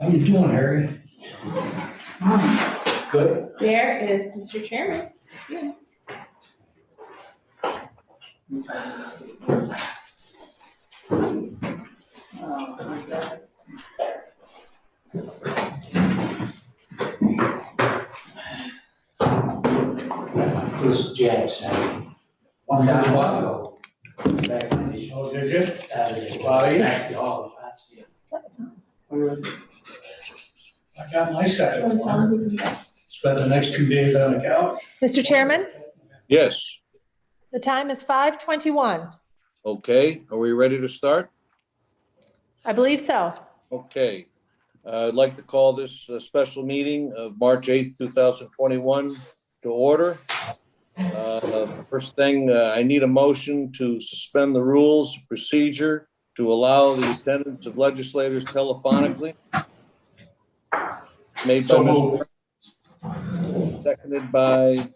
How you doing, Harry? Good. There is Mr. Chairman. Yeah. This is Jackson. One There's down. one though. Vaccination. Oh, did you? Saturday. Wow, you- Actually, all of that's it. I got my second one. Spent the next 2 days on the couch. Mr. Chairman, Yes, the time is 5:21. okay, are we ready to start? I believe so. Okay, I'd like to call this a special meeting of March 8th, 2021 to order. First thing, I need a motion to suspend the rules of procedure to allow the attendance of legislators telephonically. Made by So Mr. Seconded by,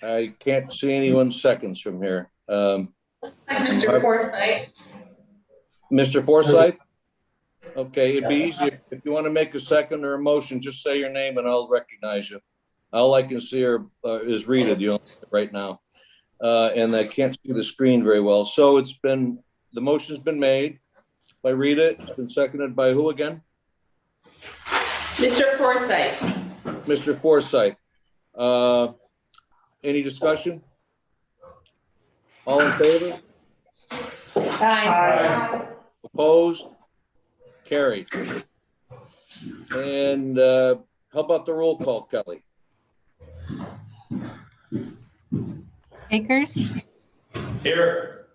I can't see anyone seconds from here. Mr. Forsythe. Mr. Forsythe? Okay, it'd be easy if you want to make a second or a motion, just say your name and I'll recognize you. All I can see is Rita, the only right now. And I can't see the screen very well. So the motion's been made by Rita. It's been seconded by who again? Mr. Forsythe. Mr. Forsythe. Any discussion? All in favor? Aye. Opposed? Carried. And how about the roll call, Kelly? Akers, Here.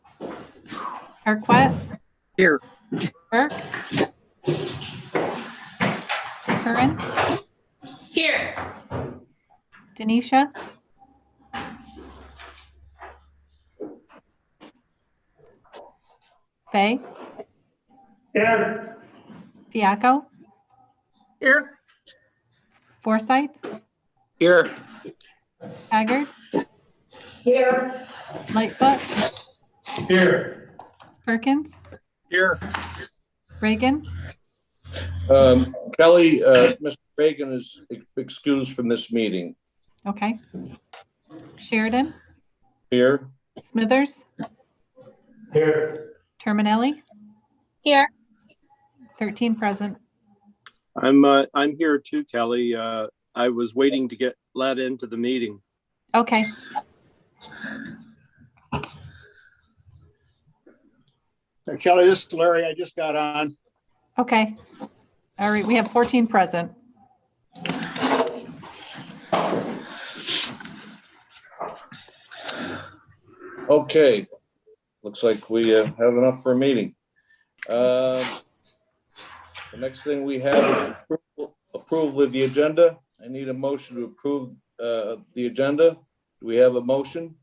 Arquette. Here. Burke. Curran, Here. Denisha. Fay, Here. Fiaco, Here. Forsythe, Here. Haggard, Here. Lightfoot, Here. Perkins, Here. Reagan, Kelly, Mr. Reagan is excused from this meeting. okay. Sheridan, Here. Smithers, Here. Terminelli. Here. 13 present. I'm here too, Kelly. I was waiting to get let into the meeting. Okay, Kelly, this is Larry. I just got on. okay. All right, we have 14 present. Okay. Looks like we have enough for a meeting. The next thing we have is approval of the agenda. I need a motion to approve the agenda. Do we have a motion?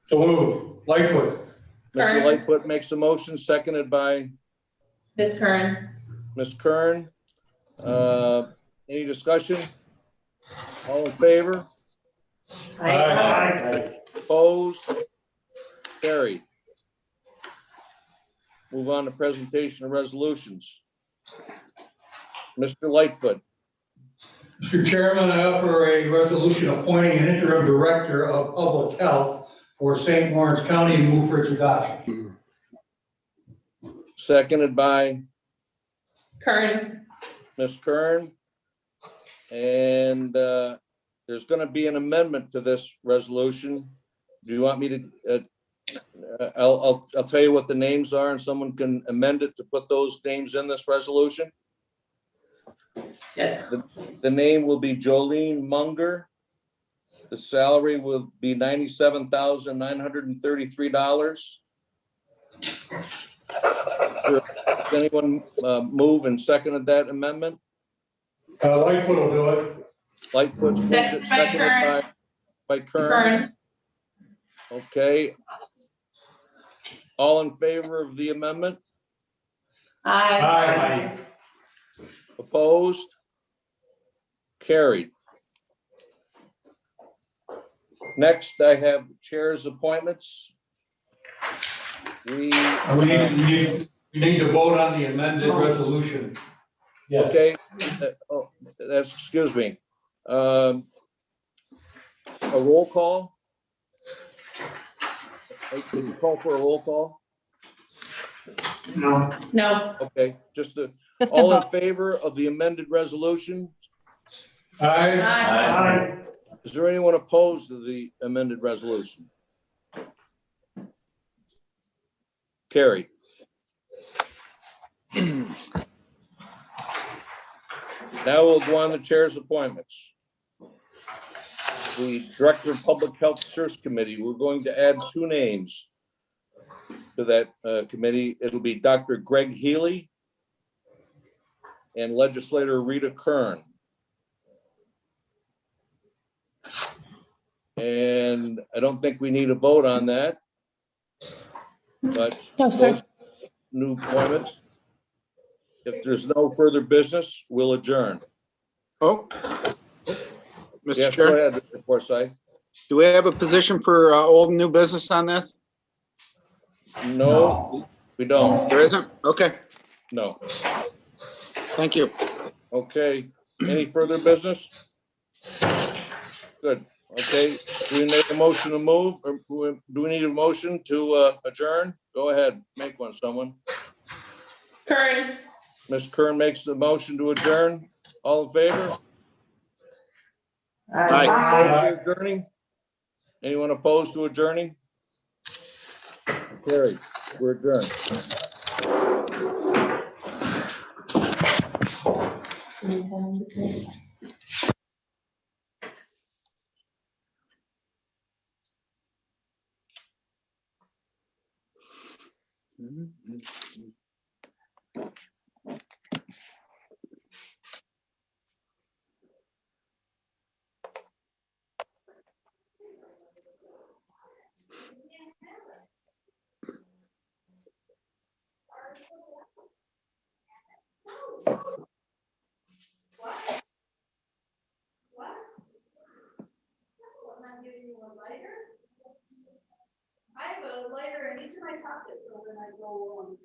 So move. Lightfoot. Mr. Kern. Lightfoot makes a motion, seconded by Ms. Kern. Ms. Kern. Any discussion? All in favor? Aye. Opposed? Carried. Move on to presentation of resolutions. Mr. Lightfoot. Mr. Chairman, I offer a resolution appointing an interim director of public health for St. Lawrence County and move for its adoption. Seconded by Kern. Ms. Kern. And there's going to be an amendment to this resolution. Do you want me to, I'll tell you what the names are and someone can amend it to put those names in this resolution. Yes. The name will be Jolene Munger. The salary will be $97,933. Does anyone move and seconded that amendment? Lightfoot will do it. Lightfoot, Seconded by Kern. by Kern. Kern. Okay. All in favor of the amendment? Aye. Aye. Opposed? Carried. Next, I have chair's appointments. We We need You need to vote on the amended resolution. Yes. Okay, excuse me. A roll call? Can you call for a roll call? No. Okay, just Just a all in vote. favor of the amended resolution? Aye. Is there anyone opposed to the amended resolution? Carried. Now we'll go on to chair's appointments. The Director of Public Health Search Committee, we're going to add 2 names to that committee. It'll be Dr. Greg Healy and legislator Rita Kern. And I don't think we need a vote on that. But No, sir. those new appointments, if there's no further business, we'll adjourn. Oh, Mr. Yes, go Chair, ahead, Mr. Forsyth. do we have a position for old and new business on this? No, we don't. There isn't? Okay, No. thank you. Okay. Any further business? Good. Okay. Do we need a motion to move, or do we need a motion to adjourn? Go ahead, make one, someone. Kern. Ms. Kern makes the motion to adjourn. All in favor? Aye. Opposed to adjourning? Anyone opposed to adjourning? Carried. We're adjourned. I have a lighter in each of my pockets, so when I go,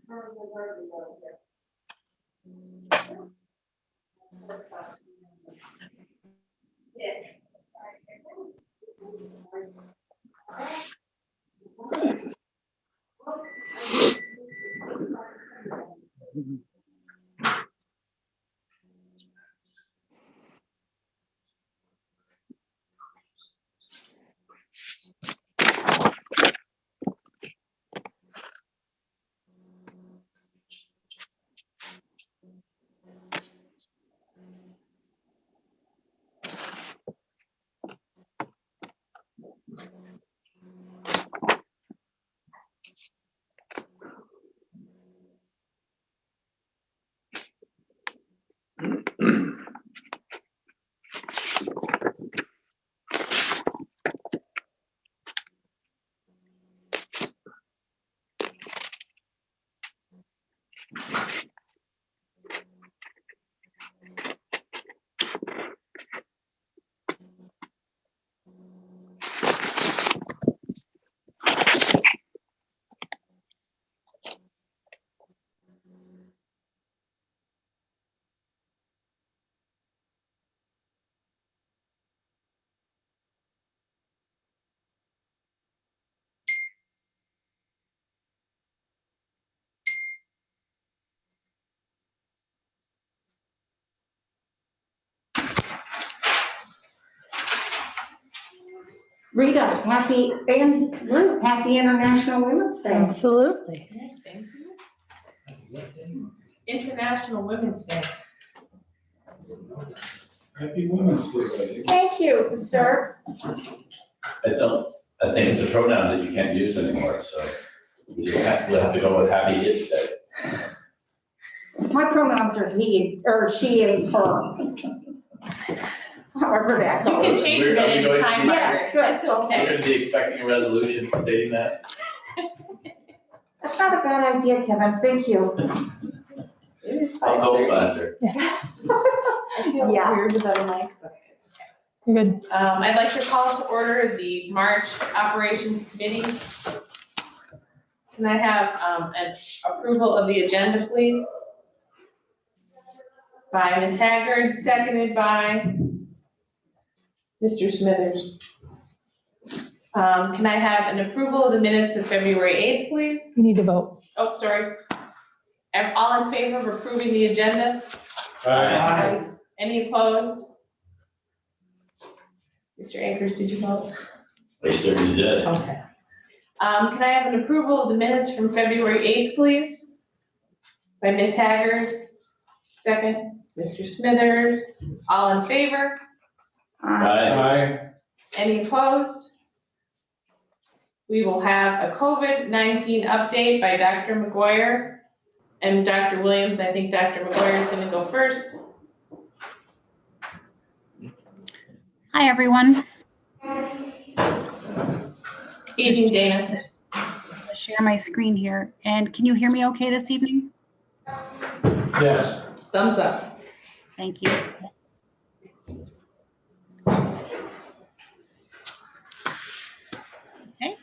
burn the garden out there. Yeah. Rita, happy International Women's Day. Absolutely. International Women's Day. Happy Women's Day. Thank you, sir. I think it's a pronoun that you can't use anymore, so we'll have to go with happy is day. My pronouns are he, or she, and her. However that You can goes. change it at any time. Yes, Margaret. good. That's We're okay. gonna be expecting a resolution stating that. That's not a bad idea, Kevin. Thank you. It is I'll fine. co-sponsor. I feel Yeah. weird without a mic, but it's okay. You're good. I'd like to call to order the March Operations Committee. Can I have an approval of the agenda, please? By Ms. Haggard, seconded by Mr. Smithers. Can I have an approval of the minutes of February 8th, please? You need to vote. Oh, sorry. All in favor of approving the agenda? Aye. Any opposed? Mr. Akers, did you vote? I certainly did. Okay. Can I have an approval of the minutes from February 8th, please? By Ms. Haggard, second, Mr. Smithers, all in favor? Aye. Any opposed? We will have a COVID-19 update by Dr. McGuire and Dr. Williams. I think Dr. McGuire is going to go first. Hi, everyone. Evening, Dana. I'll share my screen here. And can you hear me okay this evening? Yes. Thumbs up. Thank you. Okay.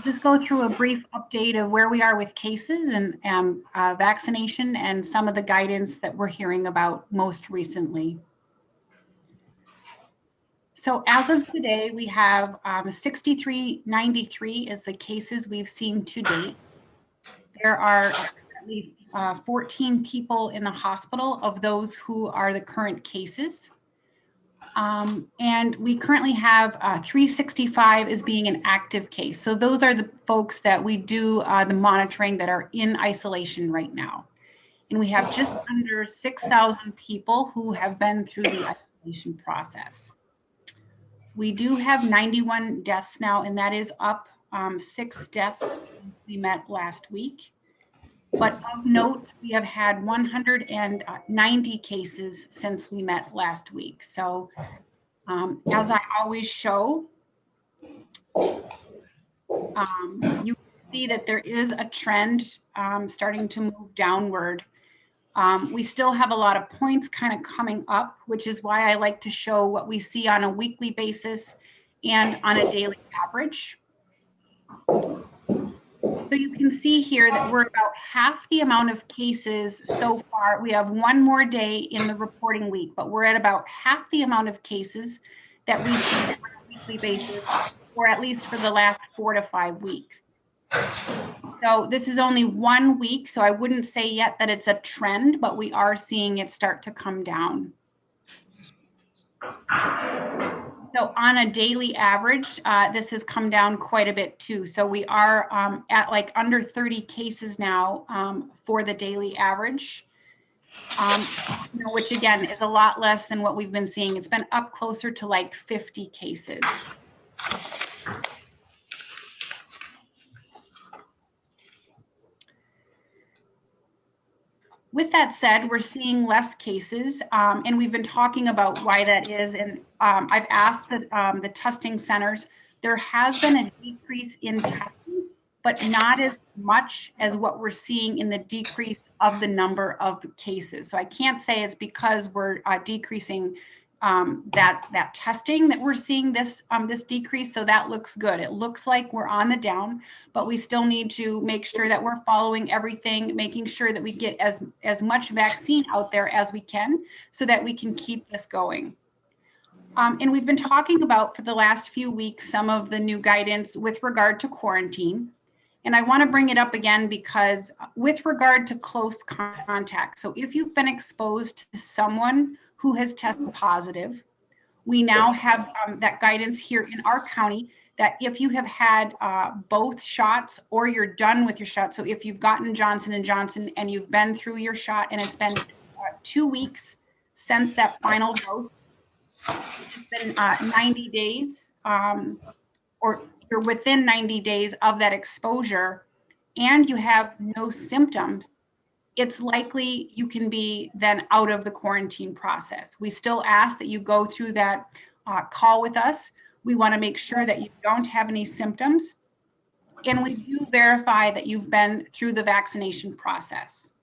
Just go through a brief update of where we are with cases and vaccination and some of the guidance that we're hearing about most recently. So as of today, we have 6,393 is the cases we've seen to date. There are at least 14 people in the hospital of those who are the current cases. And we currently have 365 as being an active case. So those are the folks that we do the monitoring that are in isolation right now. And we have just under 6,000 people who have been through the isolation process. We do have 91 deaths now, and that is up 6 deaths since we met last week. But of note, we have had 190 cases since we met last week. So as I always show, you see that there is a trend starting to move downward. We still have a lot of points kind of coming up, which is why I like to show what we see on a weekly basis and on a daily average. So you can see here that we're about half the amount of cases so far. We have one more day in the reporting week, but we're at about half the amount of cases that we see on a weekly basis, or at least for the last 4 to 5 weeks. So this is only 1 week, so I wouldn't say yet that it's a trend, but we are seeing it start to come down. So on a daily average, this has come down quite a bit too. So we are at like under 30 cases now for the daily average, which again is a lot less than what we've been seeing. It's been up closer to like 50 cases. With that said, we're seeing less cases, and we've been talking about why that is. And I've asked the testing centers, there has been a decrease in testing, but not as much as what we're seeing in the decrease of the number of cases. So I can't say it's because we're decreasing that testing that we're seeing this decrease. So that looks good. It looks like we're on the down, but we still need to make sure that we're following everything, making sure that we get as much vaccine out there as we can so that we can keep this going. And we've been talking about for the last few weeks some of the new guidance with regard to quarantine. And I want to bring it up again because with regard to close contact, so if you've been exposed to someone who has tested positive, we now have that guidance here in our county that if you have had both shots or you're done with your shot, so if you've gotten Johnson & Johnson and you've been through your shot and it's been 2 weeks since that final dose, it's been 90 days or you're within 90 days of that exposure and you have no symptoms, it's likely you can be then out of the quarantine process. We still ask that you go through that call with us. We want to make sure that you don't have any symptoms. And we do verify that you've been through the vaccination process.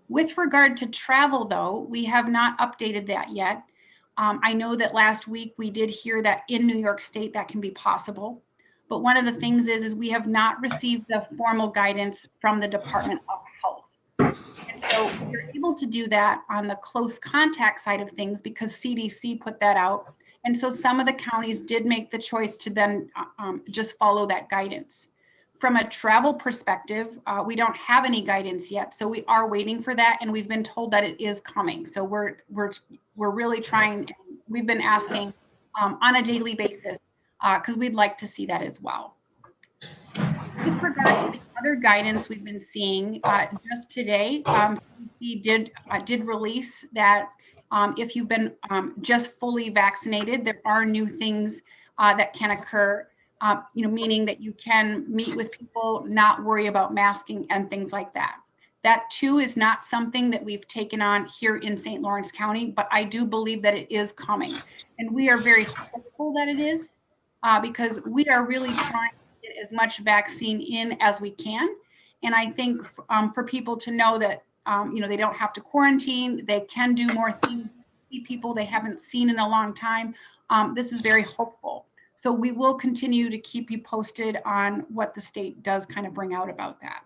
With regard to travel, though, we have not updated that yet. I know that last week we did hear that in New York State that can be possible. But one of the things is we have not received the formal guidance from the Department of Health. And so we're able to do that on the close contact side of things because CDC put that out. And so some of the counties did make the choice to then just follow that guidance. From a travel perspective, we don't have any guidance yet. So we are waiting for that. And we've been told that it is coming. So we're really trying, we've been asking on a daily basis because we'd like to see that as well. With regard to the other guidance we've been seeing, just today, CDC did release that if you've been just fully vaccinated, there are new things that can occur, meaning that you can meet with people, not worry about masking and things like that. That too is not something that we've taken on here in St. Lawrence County, but I do believe that it is coming. And we are very hopeful that it is because we are really trying to get as much vaccine in as we can. And I think for people to know that, they don't have to quarantine, they can do more things, see people they haven't seen in a long time. This is very hopeful. So we will continue to keep you posted on what the state does kind of bring out about that.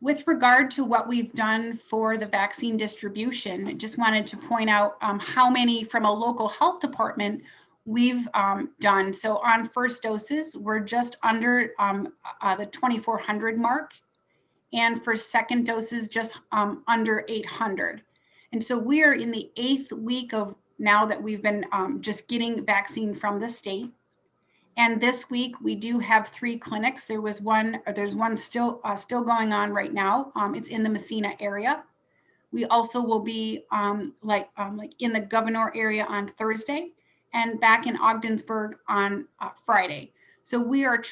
With regard to what we've done for the vaccine distribution, I just wanted to point out how many from a local health department we've done. So on first doses, we're just under the 2,400 mark. And for second doses, just under 800. And so we are in the 8th week of now that we've been just getting vaccine from the state. And this week we do have 3 clinics. There's one still going on right now. It's in the Messina area. We also will be like in the Governor area on Thursday and back in Ogdensburg on Friday. So we are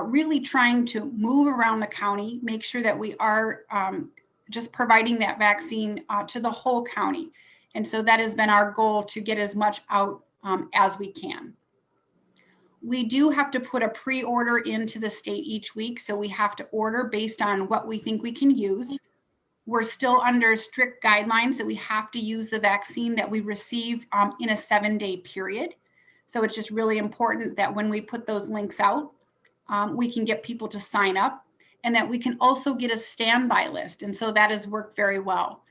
really trying to move around the county, make sure that we are just providing that vaccine to the whole county. And so that has been our goal, to get as much out as we can. We do have to put a pre-order into the state each week. So we have to order based on what we think we can use. We're still under strict guidelines that we have to use the vaccine that we receive in a 7-day period. So it's just really important that when we put those links out, we can get people to sign up, and that we can also get a standby list. And so that has worked very well.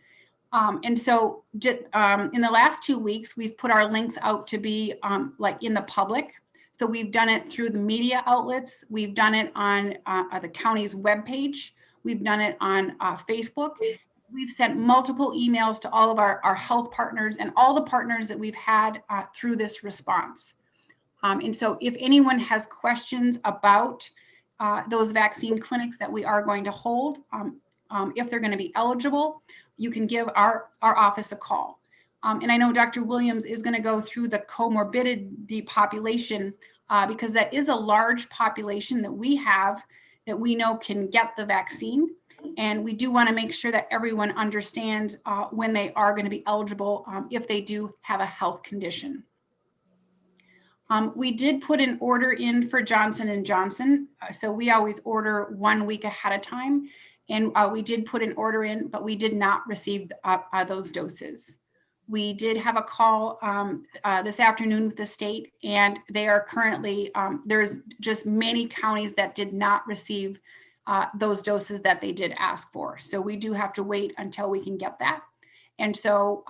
And so in the last 2 weeks, we've put our links out to be like in the public. So we've done it through the media outlets. We've done it on the county's webpage. We've done it on Facebook. We've sent multiple emails to all of our health partners and all the partners that we've had through this response. And so if anyone has questions about those vaccine clinics that we are going to hold, if they're going to be eligible, you can give our office a call. And I know Dr. Williams is going to go through the comorbidity population because that is a large population that we have that we know can get the vaccine. And we do want to make sure that everyone understands when they are going to be eligible if they do have a health condition. We did put an order in for Johnson & Johnson. So we always order 1 week ahead of time. And we did put an order in, but we did not receive those doses. We did have a call this afternoon with the state, and they are currently, there's just many counties that did not receive those doses that they did ask for. So we do have to wait until we can get that. And so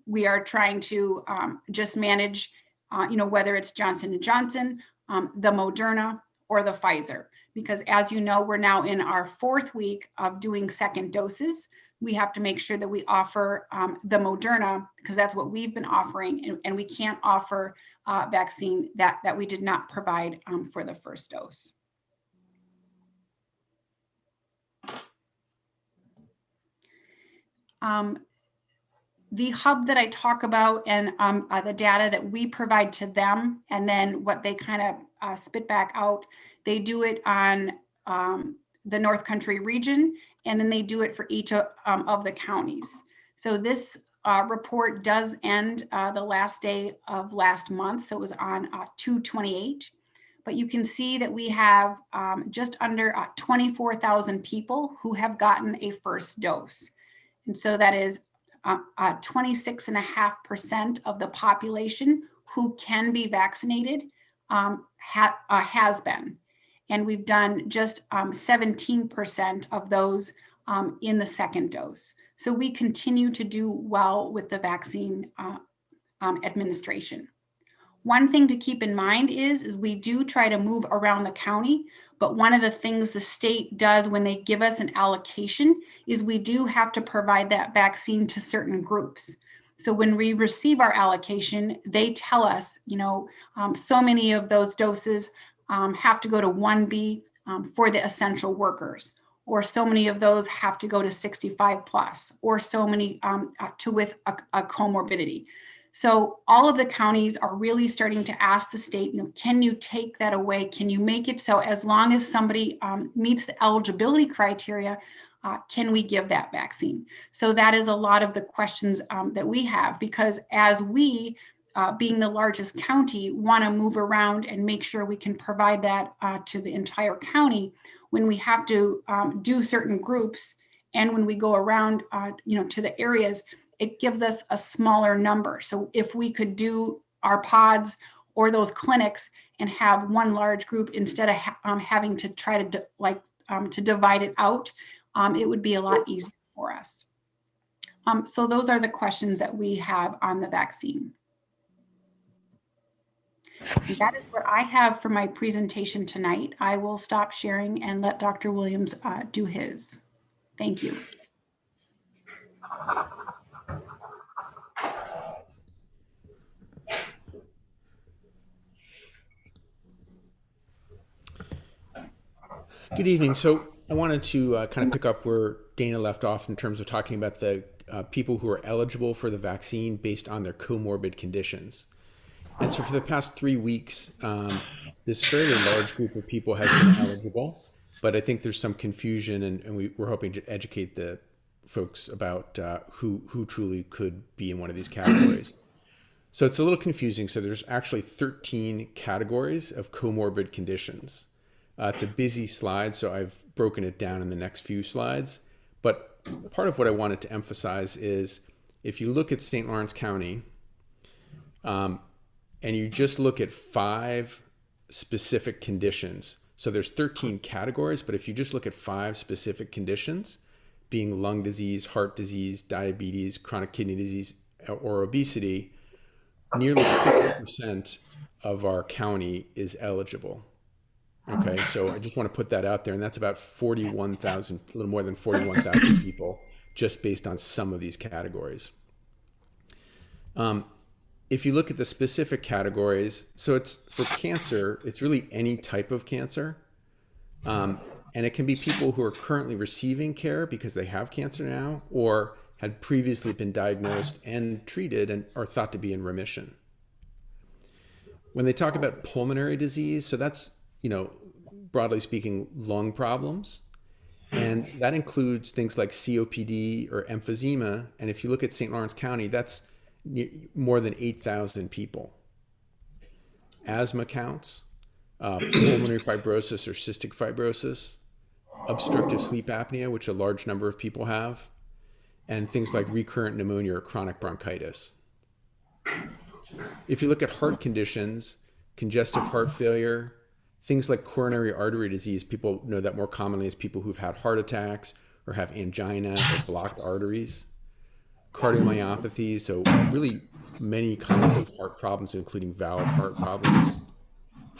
we are trying to just manage, whether it's Johnson & Johnson, the Moderna, or the Pfizer. Because as you know, we're now in our 4th week of doing second doses. We have to make sure that we offer the Moderna, because that's what we've been offering, and we can't offer vaccine that we did not provide for the first dose. The hub that I talk about and the data that we provide to them, and then what they kind of spit back out, they do it on the North Country region, and then they do it for each of the counties. So this report does end the last day of last month. So it was on 2/28. But you can see that we have just under 24,000 people who have gotten a first dose. And so that is 26.5% of the population who can be vaccinated has been. And we've done just 17% of those in the second dose. So we continue to do well with the vaccine administration. One thing to keep in mind is we do try to move around the county, but one of the things the state does when they give us an allocation is we do have to provide that vaccine to certain groups. So when we receive our allocation, they tell us, so many of those doses have to go to 1B for the essential workers, or so many of those have to go to 65 plus, or so many with a comorbidity. So all of the counties are really starting to ask the state, can you take that away? Can you make it so as long as somebody meets the eligibility criteria, can we give that vaccine? So that is a lot of the questions that we have, because as we, being the largest county, want to move around and make sure we can provide that to the entire county, when we have to do certain groups and when we go around, to the areas, it gives us a smaller number. So if we could do our pods or those clinics and have one large group instead of having to try to to divide it out, it would be a lot easier for us. So those are the questions that we have on the vaccine. And that is what I have for my presentation tonight. I will stop sharing and let Dr. Williams do his. Thank you. Good evening. So I wanted to kind of pick up where Dana left off in terms of talking about the people who are eligible for the vaccine based on their comorbid conditions. And so for the past 3 weeks, this fairly large group of people has been eligible, but I think there's some confusion, and we're hoping to educate the folks about who truly could be in one of these categories. So it's a little confusing. So there's actually 13 categories of comorbid conditions. It's a busy slide, so I've broken it down in the next few slides. But part of what I wanted to emphasize is if you look at St. Lawrence County, and you just look at 5 specific conditions. So there's 13 categories, but if you just look at 5 specific conditions, being lung disease, heart disease, diabetes, chronic kidney disease, or obesity, nearly 50% of our county is eligible. Okay, so I just want to put that out there, and that's about 41,000, a little more than 41,000 people, just based on some of these categories. If you look at the specific categories, so it's for cancer, it's really any type of cancer. And it can be people who are currently receiving care because they have cancer now, or had previously been diagnosed and treated and are thought to be in remission. When they talk about pulmonary disease, so that's, broadly speaking, lung problems. And that includes things like COPD or emphysema. And if you look at St. Lawrence County, that's more than 8,000 people. Asthma counts, pulmonary fibrosis or cystic fibrosis, obstructive sleep apnea, which a large number of people have, and things like recurrent pneumonia or chronic bronchitis. If you look at heart conditions, congestive heart failure, things like coronary artery disease, people know that more commonly as people who've had heart attacks or have angina or blocked arteries. Cardiomyopathy, so really many kinds of heart problems, including valve heart problems.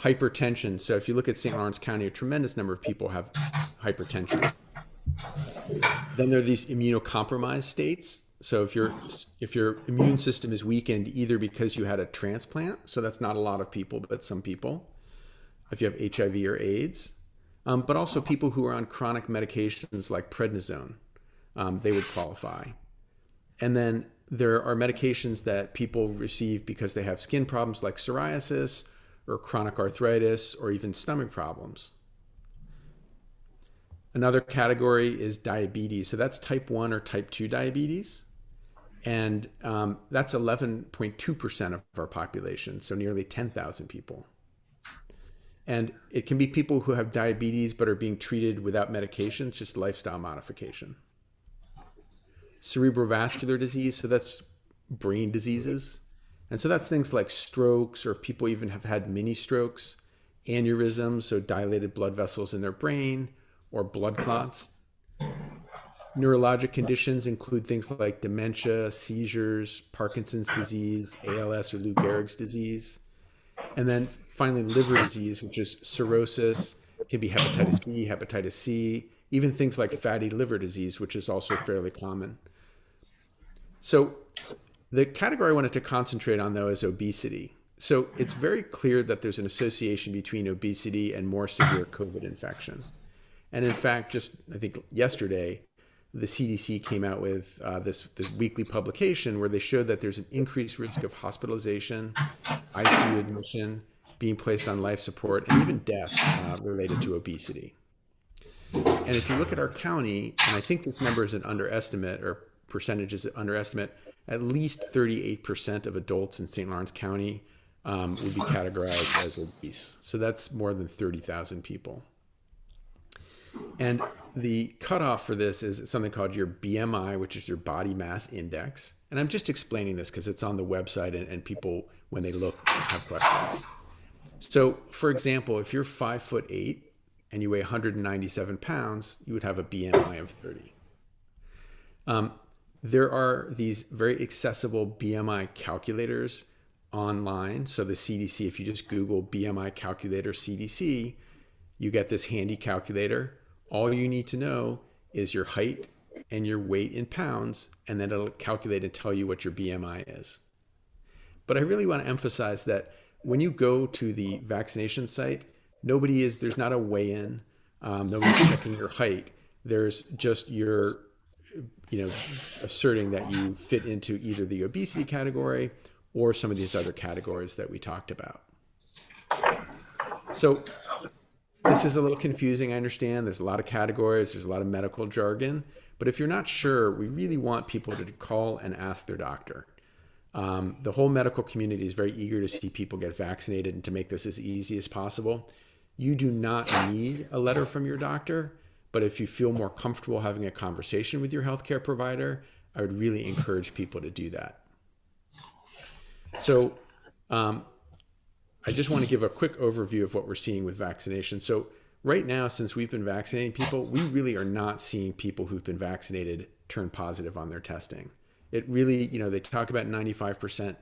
Hypertension, so if you look at St. Lawrence County, a tremendous number of people have hypertension. Then there are these immunocompromised states. So if your immune system is weakened either because you had a transplant, so that's not a lot of people, but some people, if you have HIV or AIDS, but also people who are on chronic medications like prednisone, they would qualify. And then there are medications that people receive because they have skin problems like psoriasis or chronic arthritis or even stomach problems. Another category is diabetes. So that's type 1 or type 2 diabetes. And that's 11.2% of our population, so nearly 10,000 people. And it can be people who have diabetes but are being treated without medications, just lifestyle modification. Cerebrovascular disease, so that's brain diseases. And so that's things like strokes, or if people even have had mini strokes, aneurysms, so dilated blood vessels in their brain, or blood clots. Neurologic conditions include things like dementia, seizures, Parkinson's disease, ALS or Lou Gehrig's disease. And then finally, liver disease, which is cirrhosis, can be hepatitis B, hepatitis C, even things like fatty liver disease, which is also fairly common. So the category I wanted to concentrate on, though, is obesity. So it's very clear that there's an association between obesity and more severe COVID infection. And in fact, just I think yesterday, the CDC came out with this weekly publication where they showed that there's an increased risk of hospitalization, ICU admission, being placed on life support, and even death related to obesity. And if you look at our county, and I think this number is an underestimate, or percentage is an underestimate, at least 38% of adults in St. Lawrence County would be categorized as obese. So that's more than 30,000 people. And the cutoff for this is something called your BMI, which is your body mass index. And I'm just explaining this because it's on the website, and people, when they look, have questions. So, for example, if you're 5'8" and you weigh 197 pounds, you would have a BMI of 30. There are these very accessible BMI calculators online. So the CDC, if you just Google BMI calculator CDC, you get this handy calculator. All you need to know is your height and your weight in pounds, and then it'll calculate and tell you what your BMI is. But I really want to emphasize that when you go to the vaccination site, there's not a weigh-in, nobody's checking your height. There's just your, asserting that you fit into either the obesity category or some of these other categories that we talked about. So this is a little confusing, I understand. There's a lot of categories, there's a lot of medical jargon, but if you're not sure, we really want people to call and ask their doctor. The whole medical community is very eager to see people get vaccinated and to make this as easy as possible. You do not need a letter from your doctor, but if you feel more comfortable having a conversation with your healthcare provider, I would really encourage people to do that. So I just want to give a quick overview of what we're seeing with vaccination. So right now, since we've been vaccinating people, we really are not seeing people who've been vaccinated turn positive on their testing. It really, they talk about 95%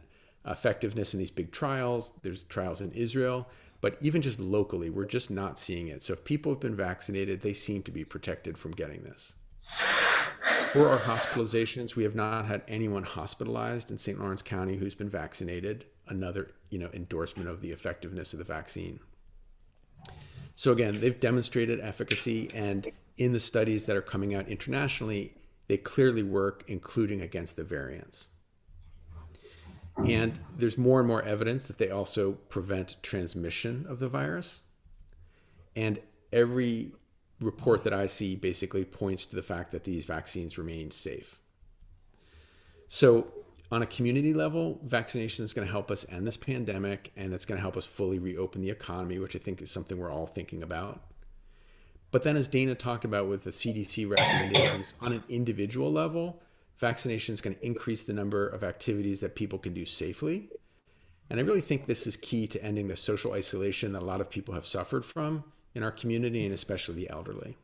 effectiveness in these big trials. There's trials in Israel, but even just locally, we're just not seeing it. So if people have been vaccinated, they seem to be protected from getting this. For our hospitalizations, we have not had anyone hospitalized in St. Lawrence County who's been vaccinated. Another, endorsement of the effectiveness of the vaccine. So again, they've demonstrated efficacy, and in the studies that are coming out internationally, they clearly work, including against the variants. And there's more and more evidence that they also prevent transmission of the virus. And every report that I see basically points to the fact that these vaccines remain safe. So on a community level, vaccination is going to help us end this pandemic, and it's going to help us fully reopen the economy, which I think is something we're all thinking about. But then, as Dana talked about with the CDC recommendations, on an individual level, vaccination is going to increase the number of activities that people can do safely. And I really think this is key to ending the social isolation that a lot of people have suffered from in our community, and especially the elderly.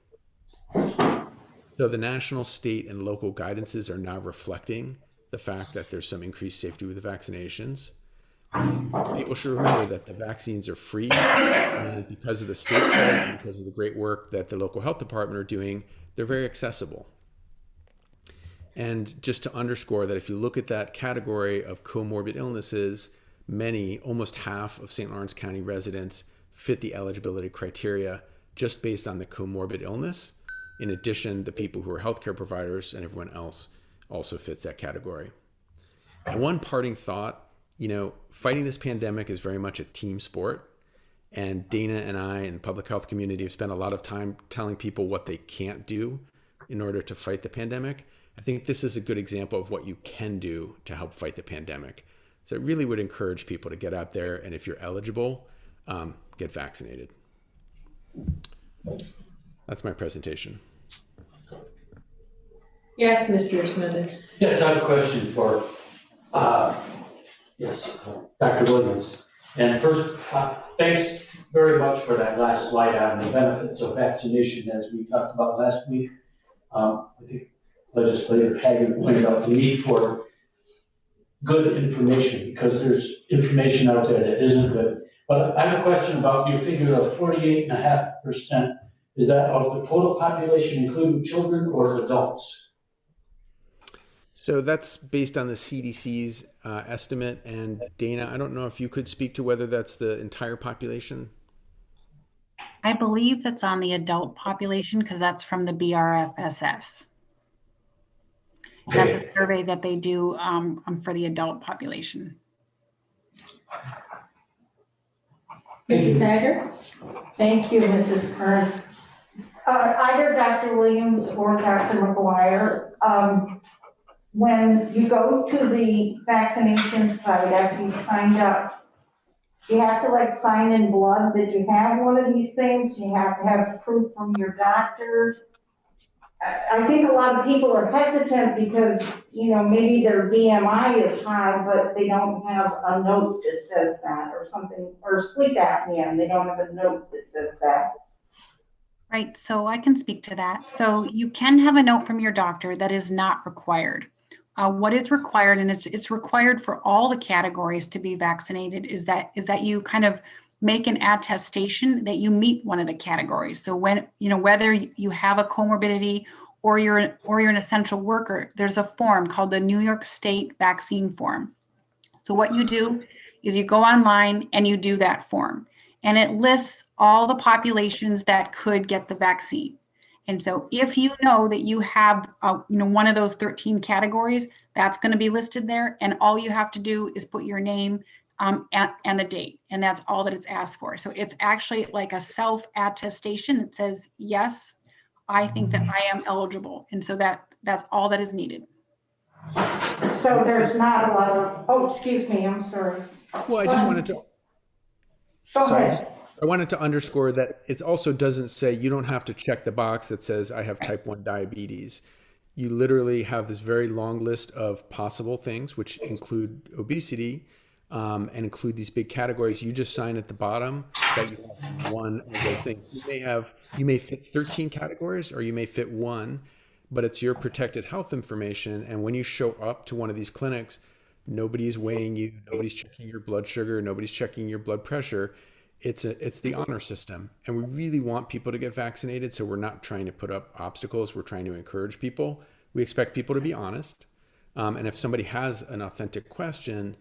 So the national, state, and local guidances are now reflecting the fact that there's some increased safety with the vaccinations. People should remember that the vaccines are free, and because of the state side and because of the great work that the local health department are doing, they're very accessible. And just to underscore that if you look at that category of comorbid illnesses, almost half of St. Lawrence County residents fit the eligibility criteria just based on the comorbid illness. In addition, the people who are healthcare providers and everyone else also fits that category. And one parting thought, fighting this pandemic is very much a team sport. And Dana and I and the public health community have spent a lot of time telling people what they can't do in order to fight the pandemic. I think this is a good example of what you can do to help fight the pandemic. So I really would encourage people to get out there, and if you're eligible, get vaccinated. That's my presentation. Yes, Mr. Schmidt. Yes, I have a question for Yes, Dr. Williams. And first, thanks very much for that last slide on the benefits of vaccination, as we talked about last week. I think Legislator Hagan pointed out the need for good information, because there's information out there that isn't good. But I have a question about your figure of 48.5%. Is that of the total population, including children or adults? So that's based on the CDC's estimate. And Dana, I don't know if you could speak to whether that's the entire population. I believe that's on the adult population because that's from the BRFSS. That's a survey that they do for the adult population. Mrs. Hager? Thank you, Mrs. Kern. Either Dr. Williams or Dr. McGuire, when you go to the vaccination site after you've signed up, you have to like sign in blood that you have one of these things. You have to have proof from your doctor. I think a lot of people are hesitant because, you know, maybe their BMI is high, but they don't have a note that says that or something, or sleep apnea, and they don't have a note that says that. Right, so I can speak to that. So you can have a note from your doctor. That is not required. What is required, and it's required for all the categories to be vaccinated, is that you kind of make an attestation that you meet one of the categories. So when, you know, whether you have a comorbidity or you're an essential worker, there's a form called the New York State Vaccine Form. So what you do is you go online and you do that form, and it lists all the populations that could get the vaccine. And so if you know that you have, one of those 13 categories, that's going to be listed there. And all you have to do is put your name and the date. And that's all that it's asked for. So it's actually like a self-attestation that says, yes, I think that I am eligible. And so that's all that is needed. So there's not a lot of, excuse me, I'm sorry. Well, I just wanted to. Go ahead. I wanted to underscore that it also doesn't say you don't have to check the box that says I have type 1 diabetes. You literally have this very long list of possible things, which include obesity and include these big categories. You just sign at the bottom that you have one of those things. You may fit 13 categories or you may fit one, but it's your protected health information. And when you show up to one of these clinics, nobody's weighing you, nobody's checking your blood sugar, nobody's checking your blood pressure. It's the honor system, and we really want people to get vaccinated. So we're not trying to put up obstacles. We're trying to encourage people. We expect people to be honest. And if somebody has an authentic question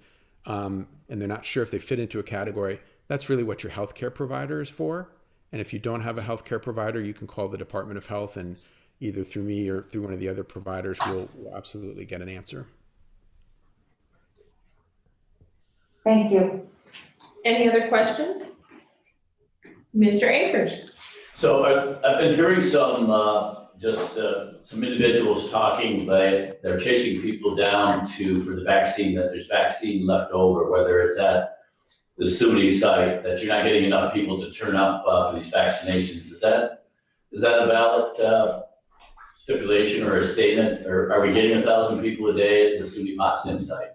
and they're not sure if they fit into a category, that's really what your healthcare provider is for. And if you don't have a healthcare provider, you can call the Department of Health, and either through me or through one of the other providers, we'll absolutely get an answer. Thank you. Any other questions? Mr. Akers? So I've been hearing some individuals talking that they're chasing people down for the vaccine, that there's vaccine left over, whether it's at the SUNY site, that you're not getting enough people to turn up for these vaccinations. Is that a valid stipulation or a statement, or are we getting 1,000 people a day at the SUNY Potsdam site?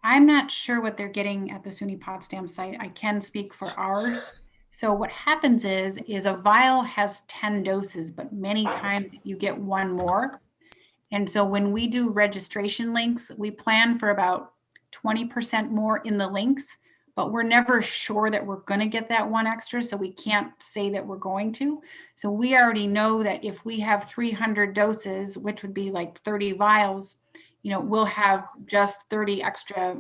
I'm not sure what they're getting at the SUNY Potsdam site. I can speak for ours. So what happens is a vial has 10 doses, but many times you get one more. And so when we do registration links, we plan for about 20% more in the links, but we're never sure that we're going to get that one extra. So we can't say that we're going to. So we already know that if we have 300 doses, which would be like 30 vials, we'll have just 30 extra,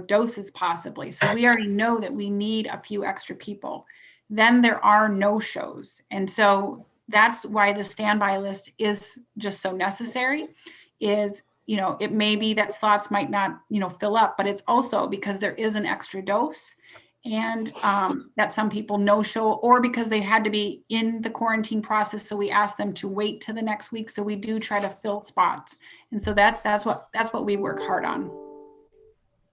doses possibly. So we already know that we need a few extra people. Then there are no-shows. And so that's why the standby list is just so necessary is, it may be that slots might not, fill up, but it's also because there is an extra dose and that some people no-show or because they had to be in the quarantine process. So we ask them to wait to the next week. So we do try to fill spots. And so that's what we work hard on.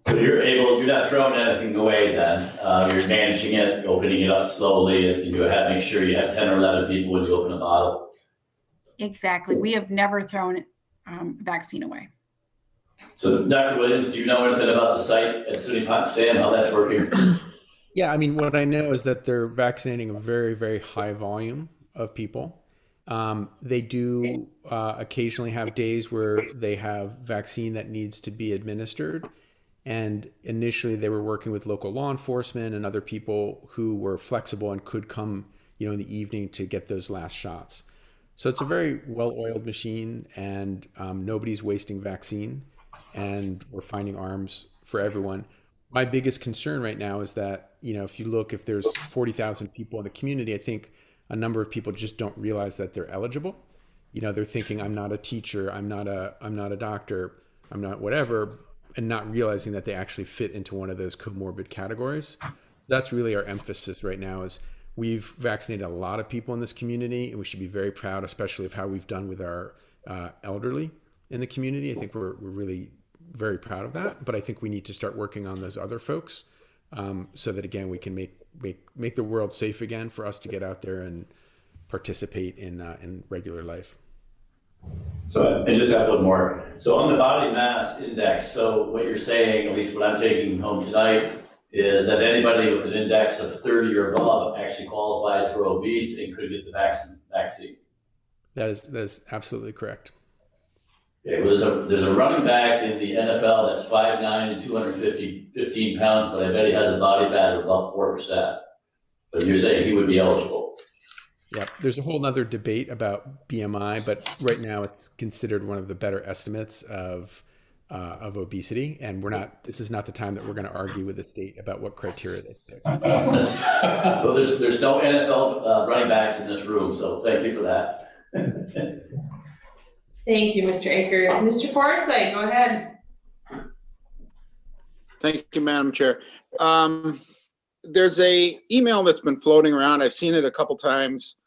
So you're not throwing anything away then. You're managing it, opening it up slowly, and you make sure you have 10 or 11 people when you open a bottle. Exactly. We have never thrown vaccine away. So Dr. Williams, do you know anything about the site at SUNY Potsdam, how that's working? Yeah, I mean, what I know is that they're vaccinating a very, very high volume of people. They do occasionally have days where they have vaccine that needs to be administered. And initially they were working with local law enforcement and other people who were flexible and could come, in the evening to get those last shots. So it's a very well-oiled machine, and nobody's wasting vaccine, and we're finding arms for everyone. My biggest concern right now is that, if there's 40,000 people in the community, I think a number of people just don't realize that they're eligible. They're thinking, I'm not a teacher, I'm not a doctor, I'm not whatever, and not realizing that they actually fit into one of those comorbid categories. That's really our emphasis right now. Is we've vaccinated a lot of people in this community, and we should be very proud, especially of how we've done with our elderly in the community. I think we're really very proud of that, but I think we need to start working on those other folks, so that again we can make the world safe again for us to get out there and participate in regular life. So I just have one more. So on the body mass index, so what you're saying, at least what I'm taking home tonight, is that anybody with an index of 30 or above actually qualifies for obese and could get the vaccine. That is absolutely correct. Okay, well, there's a running back in the NFL that's 5'9" and 215 pounds, but I bet he has a body fat of about 4%. But you're saying he would be eligible. Yeah, there's a whole nother debate about BMI, but right now it's considered one of the better estimates of obesity, and this is not the time that we're going to argue with the state about what criteria they pick. Well, there's no NFL running backs in this room, so thank you for that. Thank you, Mr. Akers. Mr. Forsythe, go ahead. Thank you, Madam Chair. There's a email that's been floating around. I've seen it a couple times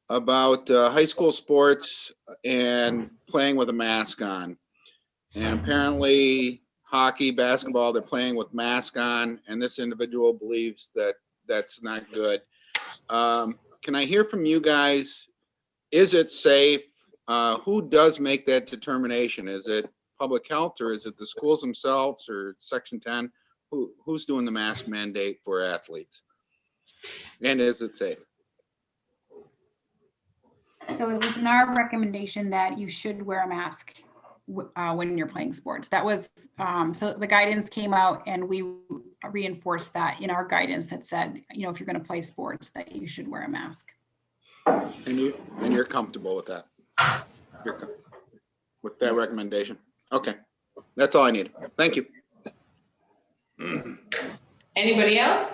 about high school sports and playing with a mask on. And apparently hockey, basketball, they're playing with mask on, and this individual believes that that's not good. Can I hear from you guys? Is it safe? Who does make that determination? Is it public health, or is it the schools themselves, or Section 10? Who's doing the mask mandate for athletes? And is it safe? So it was in our recommendation that you should wear a mask when you're playing sports. That was, so the guidance came out and we reinforced that in our guidance that said, if you're going to play sports, that you should wear a mask. And you're comfortable with that? With that recommendation? Okay, that's all I need. Thank you. Anybody else?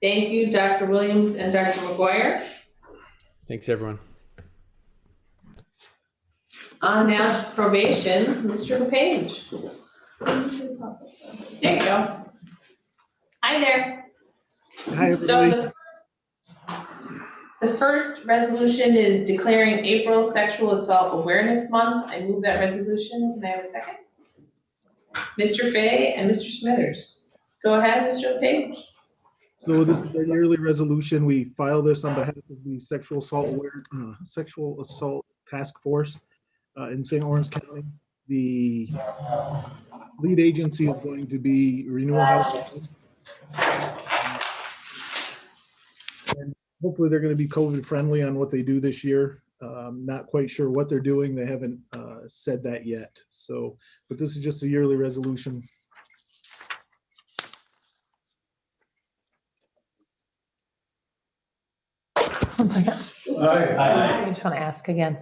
Thank you, Dr. Williams and Dr. McGuire. Thanks, everyone. On now to probation, Mr. LePage. There you go. Hi there. Hi, everybody. So the first resolution is declaring April Sexual Assault Awareness Month. I move that resolution. Can I have a second? Mr. Fay and Mr. Smithers. Go ahead, Mr. LePage. So this is a yearly resolution. We file this on behalf of the Sexual Assault Task Force in St. Lawrence County. The lead agency is going to be Renewal House. And hopefully they're going to be COVID friendly on what they do this year. Not quite sure what they're doing. They haven't said that yet. So, but this is just a yearly resolution. One second. I just want to ask again.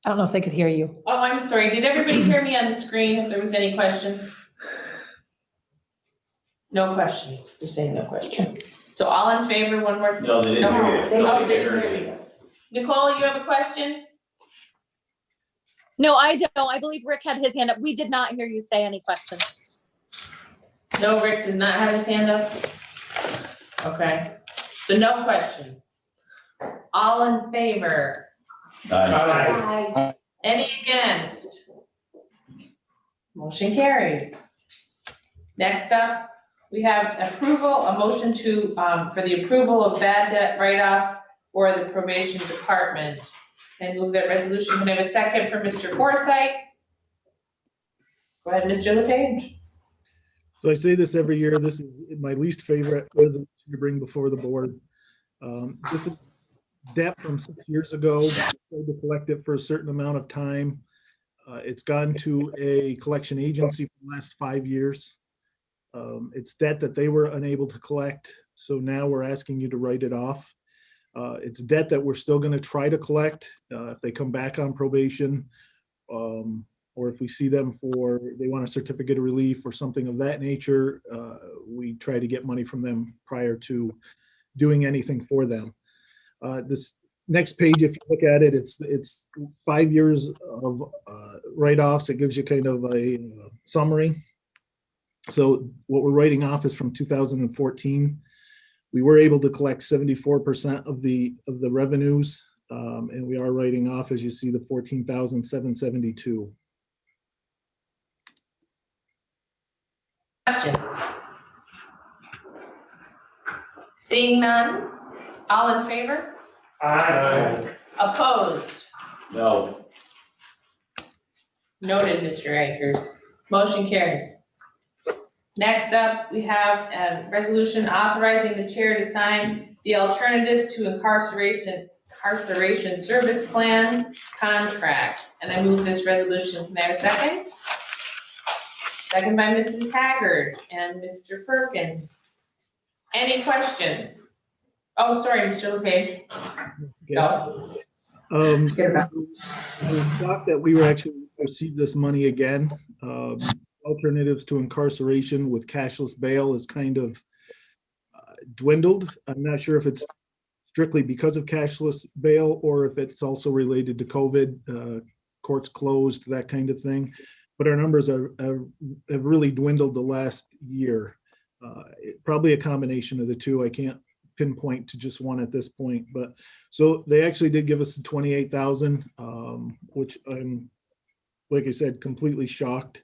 I don't know if they could hear you. Oh, I'm sorry. Did everybody hear me on the screen if there was any questions? No questions. You're saying no questions. So all in favor, one more? No, they didn't hear you. They didn't hear you. Nicole, you have a question? No, I don't. I believe Rick had his hand up. We did not hear you say any questions. No, Rick does not have his hand up. Okay. So no questions. All in favor? Aye. Any against? Motion carries. Next up, we have a motion to, for the approval of bad debt write-off for the probation department. I move that resolution. Can I have a second for Mr. Forsythe? Go ahead, Mr. LePage. So I say this every year. This is my least favorite resolution to bring before the board. This is debt from 6 years ago. We tried to collect it for a certain amount of time. It's gone to a collection agency for the last 5 years. It's debt that they were unable to collect. So now we're asking you to write it off. It's debt that we're still going to try to collect if they come back on probation, or if we see them they want a certificate of relief or something of that nature. We try to get money from them prior to doing anything for them. This next page, if you look at it, it's 5 years of write-offs. It gives you kind of a summary. So what we're writing off is from 2014. We were able to collect 74% of the revenues, and we are writing off, as you see, the 14,772. Questions? Seeing none, all in favor? Aye. Opposed? No. Noted, Mr. Akers. Motion carries. Next up, we have a resolution authorizing the chair to sign the Alternatives to Incarceration Service Plan contract. And I move this resolution. Can I have a second? Second by Mrs. Haggard and Mr. Perkins. Any questions? Oh, sorry, Mr. LePage. Yeah. We're shocked that we were actually received this money again. Alternatives to incarceration with cashless bail is kind of dwindled. I'm not sure if it's strictly because of cashless bail or if it's also related to COVID, courts closed, that kind of thing. But our numbers have really dwindled the last year. Probably a combination of the two. I can't pinpoint to just one at this point. But so they actually did give us 28,000, which I'm, like I said, completely shocked.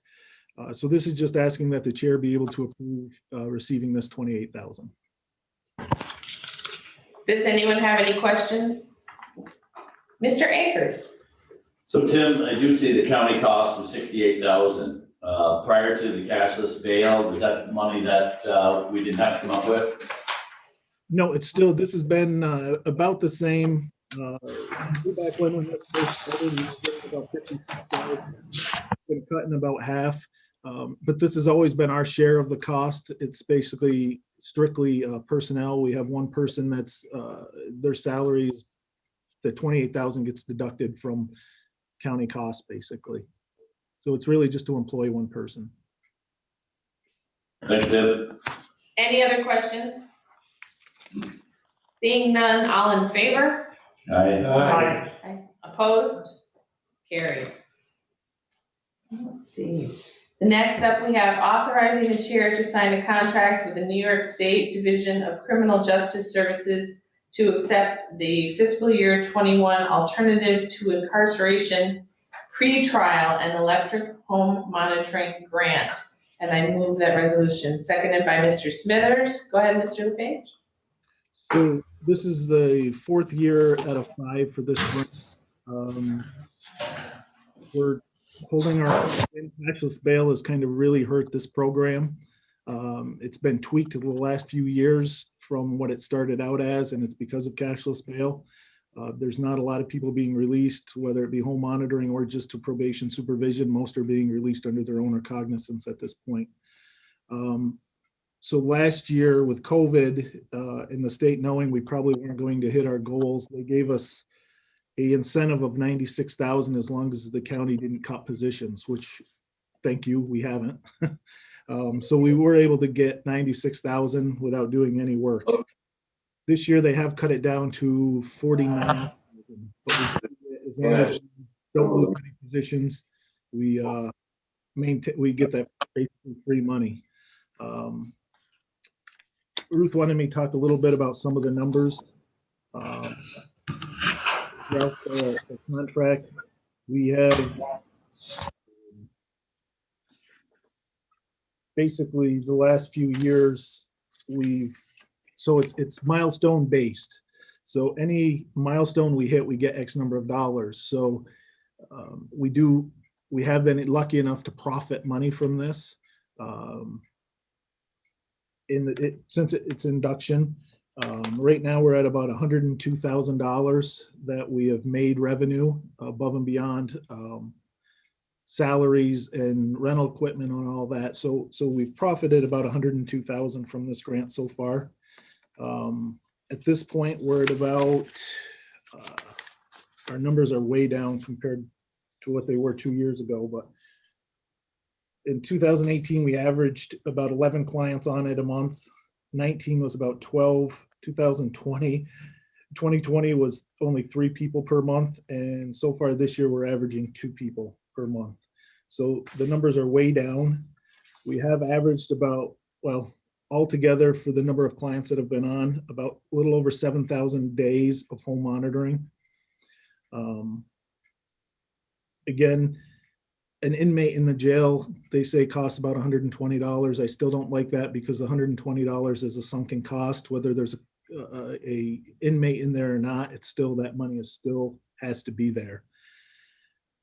So this is just asking that the chair be able to approve receiving this 28,000. Does anyone have any questions? Mr. Akers. So Tim, I do see the county cost of 68,000. Prior to the cashless bail, was that money that we didn't have to come up with? No, it's still, this has been about the same. Back when this first started, we were getting about $56. It's been cut in about half. But this has always been our share of the cost. It's basically strictly personnel. We have one person that's their salaries, the 28,000 gets deducted from county costs, basically. So it's really just to employ one person. Thank you, Tim. Any other questions? Seeing none, all in favor? Aye. Aye. Opposed? Carried. Let's see. The next up, we have authorizing the chair to sign a contract with the New York State Division of Criminal Justice Services to accept the fiscal year 21 Alternative to Incarceration Pre-Trial and Electric Home Monitoring Grant. And I move that resolution. Seconded by Mr. Smithers. Go ahead, Mr. LePage. So this is the 4th year out of 5 for this grant. We're holding our cashless bail has kind of really hurt this program. It's been tweaked to the last few years from what it started out as, and it's because of cashless bail. There's not a lot of people being released, whether it be home monitoring or just to probation supervision. Most are being released under their own recognizance at this point. So last year with COVID in the state, knowing we probably weren't going to hit our goals, they gave us an incentive of 96,000 as long as the county didn't cut positions, which, thank you, we haven't. So we were able to get 96,000 without doing any work. This year they have cut it down to 49,000, but we still get, as long as we don't lose any positions, we get that basically free money. Ruth wanted me to talk a little bit about some of the numbers. Throughout the contract, we have basically the last few years, so it's milestone based. So any milestone we hit, we get X number of dollars. So we have been lucky enough to profit money from this. Since it's induction, right now we're at about $102,000 that we have made revenue above and beyond salaries and rental equipment and all that. So we've profited about $102,000 from this grant so far. At this point, we're at about, our numbers are way down compared to what they were 2 years ago, but in 2018, we averaged about 11 clients on it a month. 19 was about 12. 2020 was only 3 people per month. And so far this year, we're averaging 2 people per month. So the numbers are way down. We have averaged about, well, altogether for the number of clients that have been on, about a little over 7,000 days of home monitoring. Again, an inmate in the jail, they say costs about $120. I still don't like that because $120 is a sunken cost, whether there's a inmate in there or not, it's still, that money is still has to be there.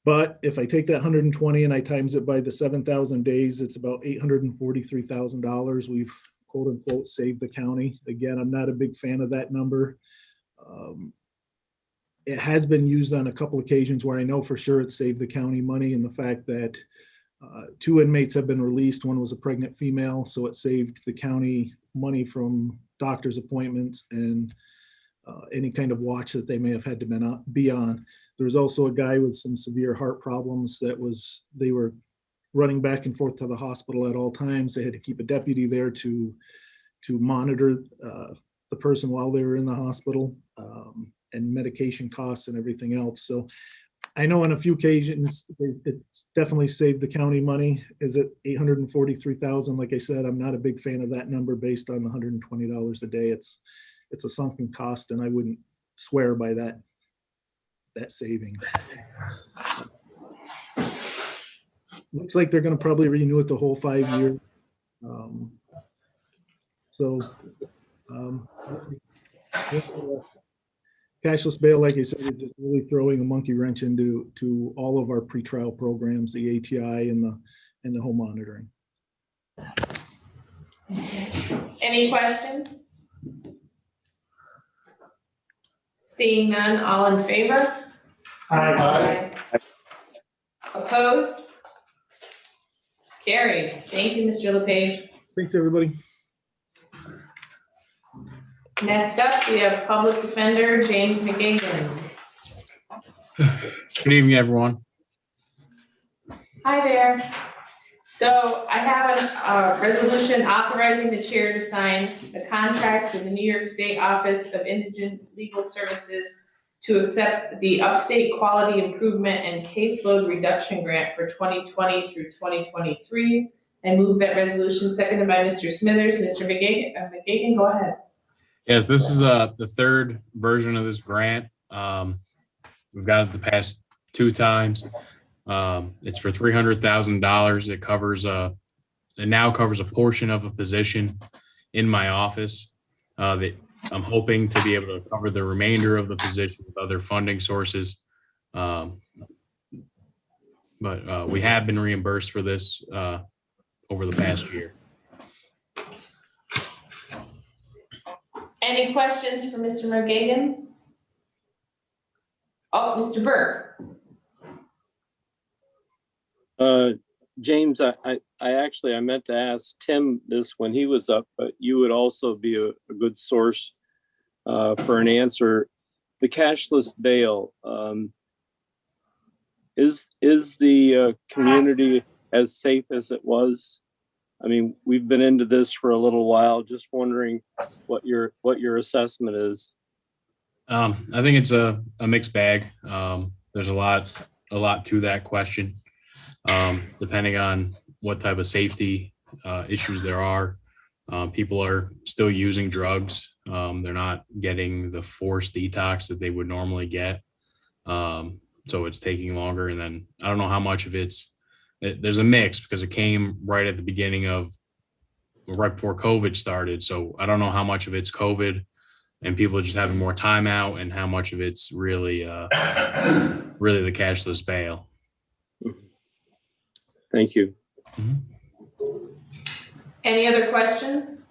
But if I take that 120 and I times it by the 7,000 days, it's about $843,000 we've quote unquote saved the county. Again, I'm not a big fan of that number. It has been used on a couple occasions where I know for sure it saved the county money, and the fact that 2 inmates have been released. One was a pregnant female, so it saved the county money from doctor's appointments and any kind of watch that they may have had to be on. There's also a guy with some severe heart problems they were running back and forth to the hospital at all times. They had to keep a deputy there to monitor the person while they were in the hospital, and medication costs and everything else. So I know on a few occasions, it's definitely saved the county money. Is it $843,000? Like I said, I'm not a big fan of that number based on the $120 a day. It's a sunken cost, and I wouldn't swear by that savings. Looks like they're going to probably renew it the whole 5 years. Cashless bail, like I said, is just really throwing a monkey wrench into all of our pretrial programs, the ATI and the home monitoring. Any questions? Seeing none, all in favor? Aye. Opposed? Carried. Thank you, Mr. LePage. Thanks, everybody. Next up, we have Public Defender James McGagan. Good evening, everyone. Hi there. So I have a resolution authorizing the chair to sign the contract with the New York State Office of Indigent Legal Services to accept the Upstate Quality Improvement and Caseload Reduction Grant for 2020 through 2023. I move that resolution, seconded by Mr. Smithers. Mr. McGagan, go ahead. Yes, this is the third version of this grant. We've got it the past 2 times. It's for $300,000. It covers it now covers a portion of a position in my office that I'm hoping to be able to cover the remainder of the position with other funding sources. But we have been reimbursed for this over the past year. Any questions for Mr. McGagan? Oh, Mr. Burke. James, I meant to ask Tim this when he was up, but you would also be a good source for an answer. The cashless bail, is the community as safe as it was? I mean, we've been into this for a little while. Just wondering what your assessment is. I think it's a mixed bag. There's a lot to that question, depending on what type of safety issues there are. People are still using drugs. They're not getting the forced detox that they would normally get. So it's taking longer. And then I don't know how much of there's a mix because it came right at the beginning right before COVID started. So I don't know how much of it's COVID. and people just having more time out and how much of it's really, really the cashless bail. Thank you. Any other questions?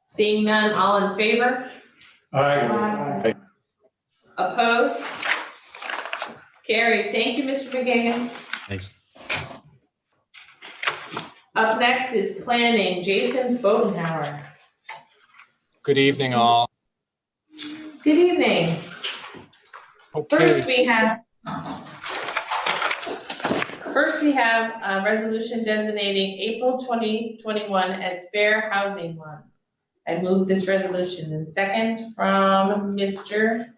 Seeing none, all in favor? Aye. Opposed? Carried. Thank you, Mr. McGagan. Thanks. Up next is planning, Jason Fotenhauer. Good evening, all. Good evening. First, we have a resolution designating April 2021 as Fair Housing Month. I move this resolution, and second from Mr.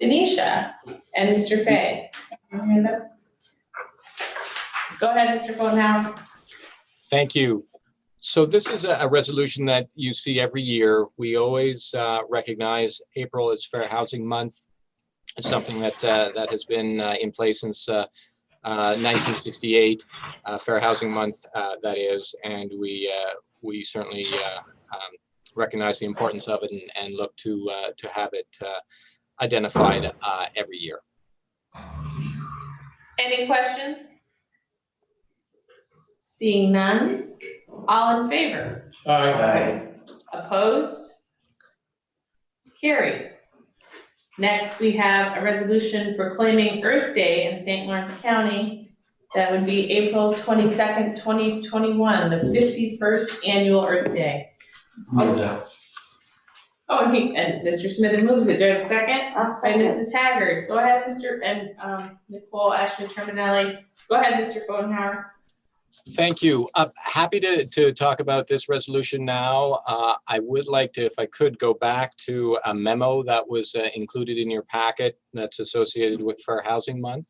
Denisha and Mr. Fay. Go ahead, Mr. Fotenhauer. Thank you. So this is a resolution that you see every year. We always recognize April as Fair Housing Month. It's something that has been in place since 1968, Fair Housing Month, that is, and we certainly recognize the importance of it and look to have it identified every year. Any questions? Seeing none, all in favor? Aye. Opposed? Carried. Next, we have a resolution proclaiming Earth Day in St. Lawrence County. That would be April 22nd, 2021, the 51st annual Earth Day. Oh, and Mr. Smith moves it. Do I have a second? By Mrs. Haggard. Go ahead, Nicole Ashley Terminelli. Go ahead, Mr. Fotenhauer. Thank you. Happy to talk about this resolution now. I would like to, if I could, go back to a memo that was included in your packet that's associated with Fair Housing Month.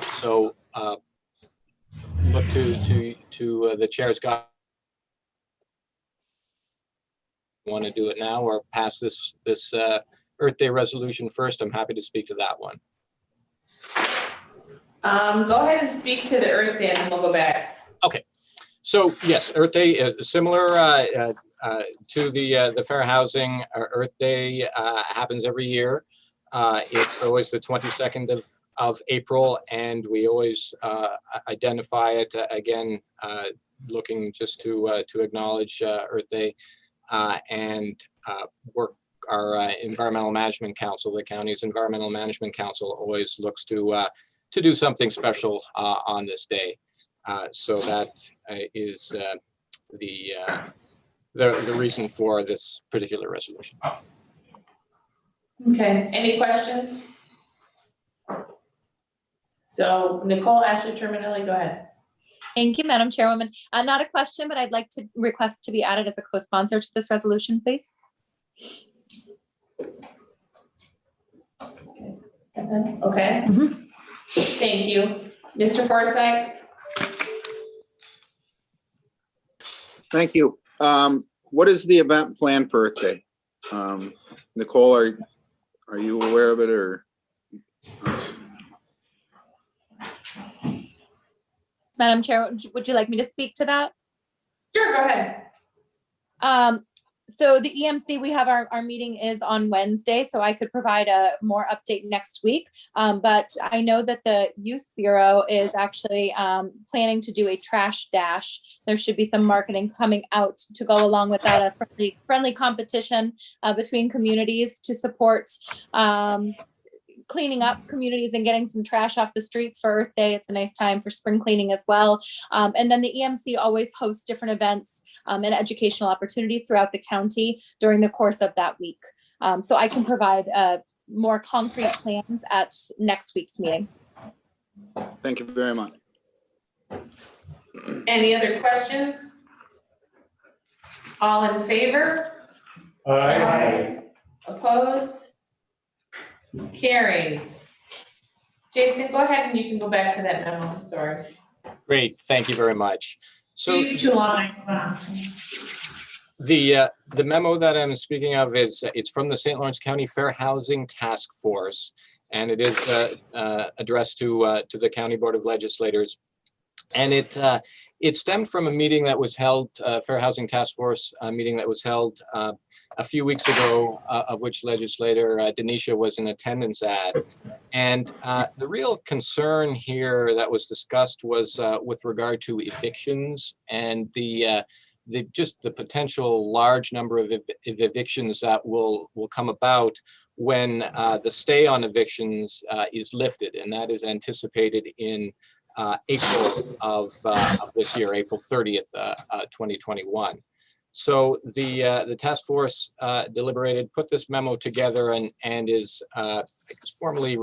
So look to the chair's guide. Want to do it now or pass this Earth Day resolution first? I'm happy to speak to that one. Go ahead and speak to the Earth Day and then we'll go back. Okay, so yes, Earth Day is similar to the Fair Housing. Earth Day happens every year. It's always the 22nd of April, and we always identify it again, looking just to acknowledge Earth Day and work. Our Environmental Management Council, the county's Environmental Management Council, always looks to do something special on this day. So that is the reason for this particular resolution. Okay, any questions? So Nicole Ashley Terminelli, go ahead. Thank you, Madam Chairwoman. Not a question, but I'd like to request to be added as a co-sponsor to this resolution, please. Okay. Thank you. Mr. Forsythe? Thank you. What is the event plan for Earth Day? Nicole, are you aware of it or? Madam Chair, would you like me to speak to that? Sure, go ahead. So the EMC, we have our meeting is on Wednesday, so I could provide a more update next week. But I know that the Youth Bureau is actually planning to do a trash dash. There should be some marketing coming out to go along with that, a friendly competition between communities to support cleaning up communities and getting some trash off the streets for Earth Day. It's a nice time for spring cleaning as well. And then the EMC always hosts different events and educational opportunities throughout the county during the course of that week. So I can provide more concrete plans at next week's meeting. Thank you very much. Any other questions? All in favor? Aye. Opposed? Carries. Jason, go ahead and you can go back to that memo. I'm sorry. Great, thank you very much. So You too long. the memo that I'm speaking of it's from the St. Lawrence County Fair Housing Task Force, and it is addressed to the County Board of Legislators. And it stemmed from a meeting that was held, Fair Housing Task Force meeting that was held a few weeks ago, of which legislator Denisha was in attendance at. And the real concern here that was discussed was with regard to evictions and the potential large number of evictions that will come about when the stay on evictions is lifted, and that is anticipated in April of this year, April 30th, 2021. So the task force deliberated, put this memo together, and is formally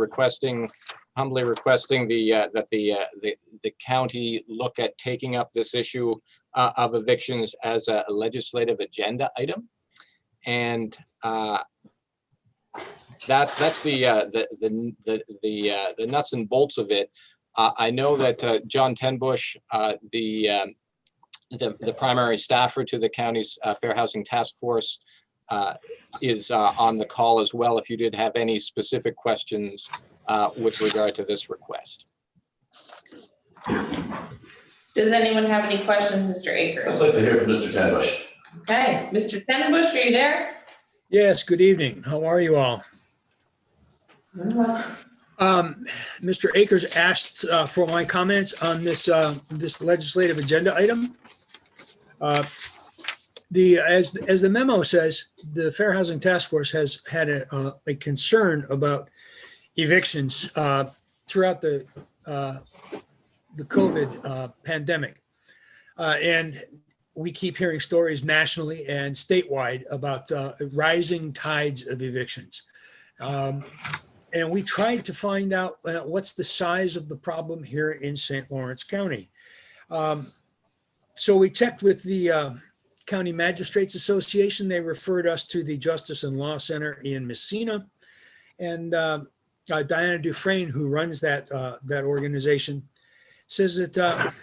humbly requesting that the county look at taking up this issue of evictions as a legislative agenda item, and that's the nuts and bolts of it. I know that John Tenbush, the primary staffer to the county's Fair Housing Task Force, is on the call as well, if you did have any specific questions with regard to this request. Does anyone have any questions, Mr. Akers? I'd like to hear from Mr. Tenbush. Okay, Mr. Tenbush, are you there? Yes, good evening. How are you all? Mr. Akers asked for my comments on this this legislative agenda item. As the memo says, the Fair Housing Task Force has had a concern about evictions throughout the COVID pandemic, and we keep hearing stories nationally and statewide about rising tides of evictions. And we tried to find out what's the size of the problem here in St. Lawrence County. So we checked with the County Magistrates Association. They referred us to the Justice and Law Center in Messina. And Diana Dufresne, who runs that organization, says that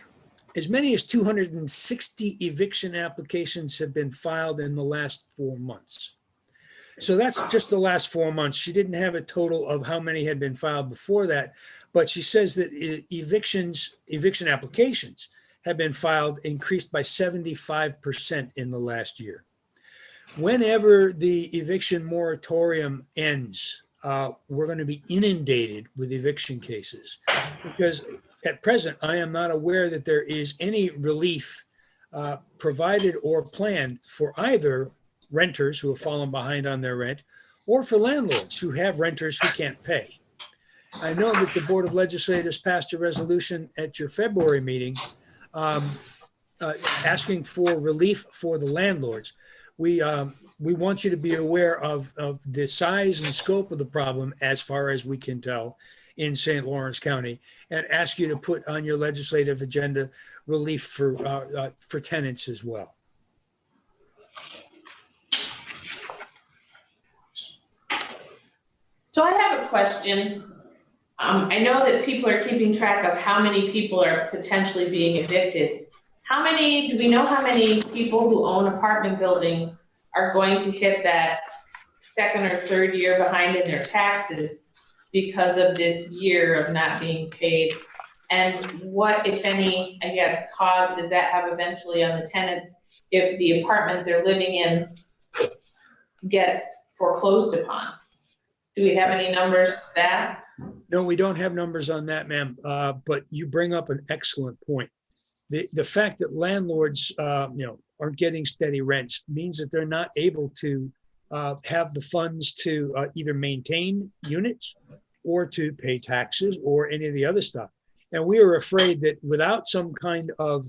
as many as 260 eviction applications have been filed in the last 4 months. So that's just the last 4 months. She didn't have a total of how many had been filed before that, but she says that eviction applications have been filed, increased by 75% in the last year. Whenever the eviction moratorium ends, we're going to be inundated with eviction cases, because at present, I am not aware that there is any relief provided or planned for either renters who have fallen behind on their rent, or for landlords who have renters who can't pay. I know that the Board of Legislators passed a resolution at your February meeting asking for relief for the landlords. We want you to be aware of the size and scope of the problem, as far as we can tell, in St. Lawrence County, and ask you to put on your legislative agenda relief for tenants as well. So I have a question. I know that people are keeping track of how many people are potentially being evicted. Do we know how many people who own apartment buildings are going to hit that second or third year behind in their taxes because of this year of not being paid? And what, if any, I guess, cause does that have eventually on the tenants if the apartment they're living in gets foreclosed upon? Do we have any numbers for that? No, we don't have numbers on that, ma'am. But you bring up an excellent point. The fact that landlords, aren't getting steady rents means that they're not able to have the funds to either maintain units or to pay taxes or any of the other stuff. And we are afraid that without some kind of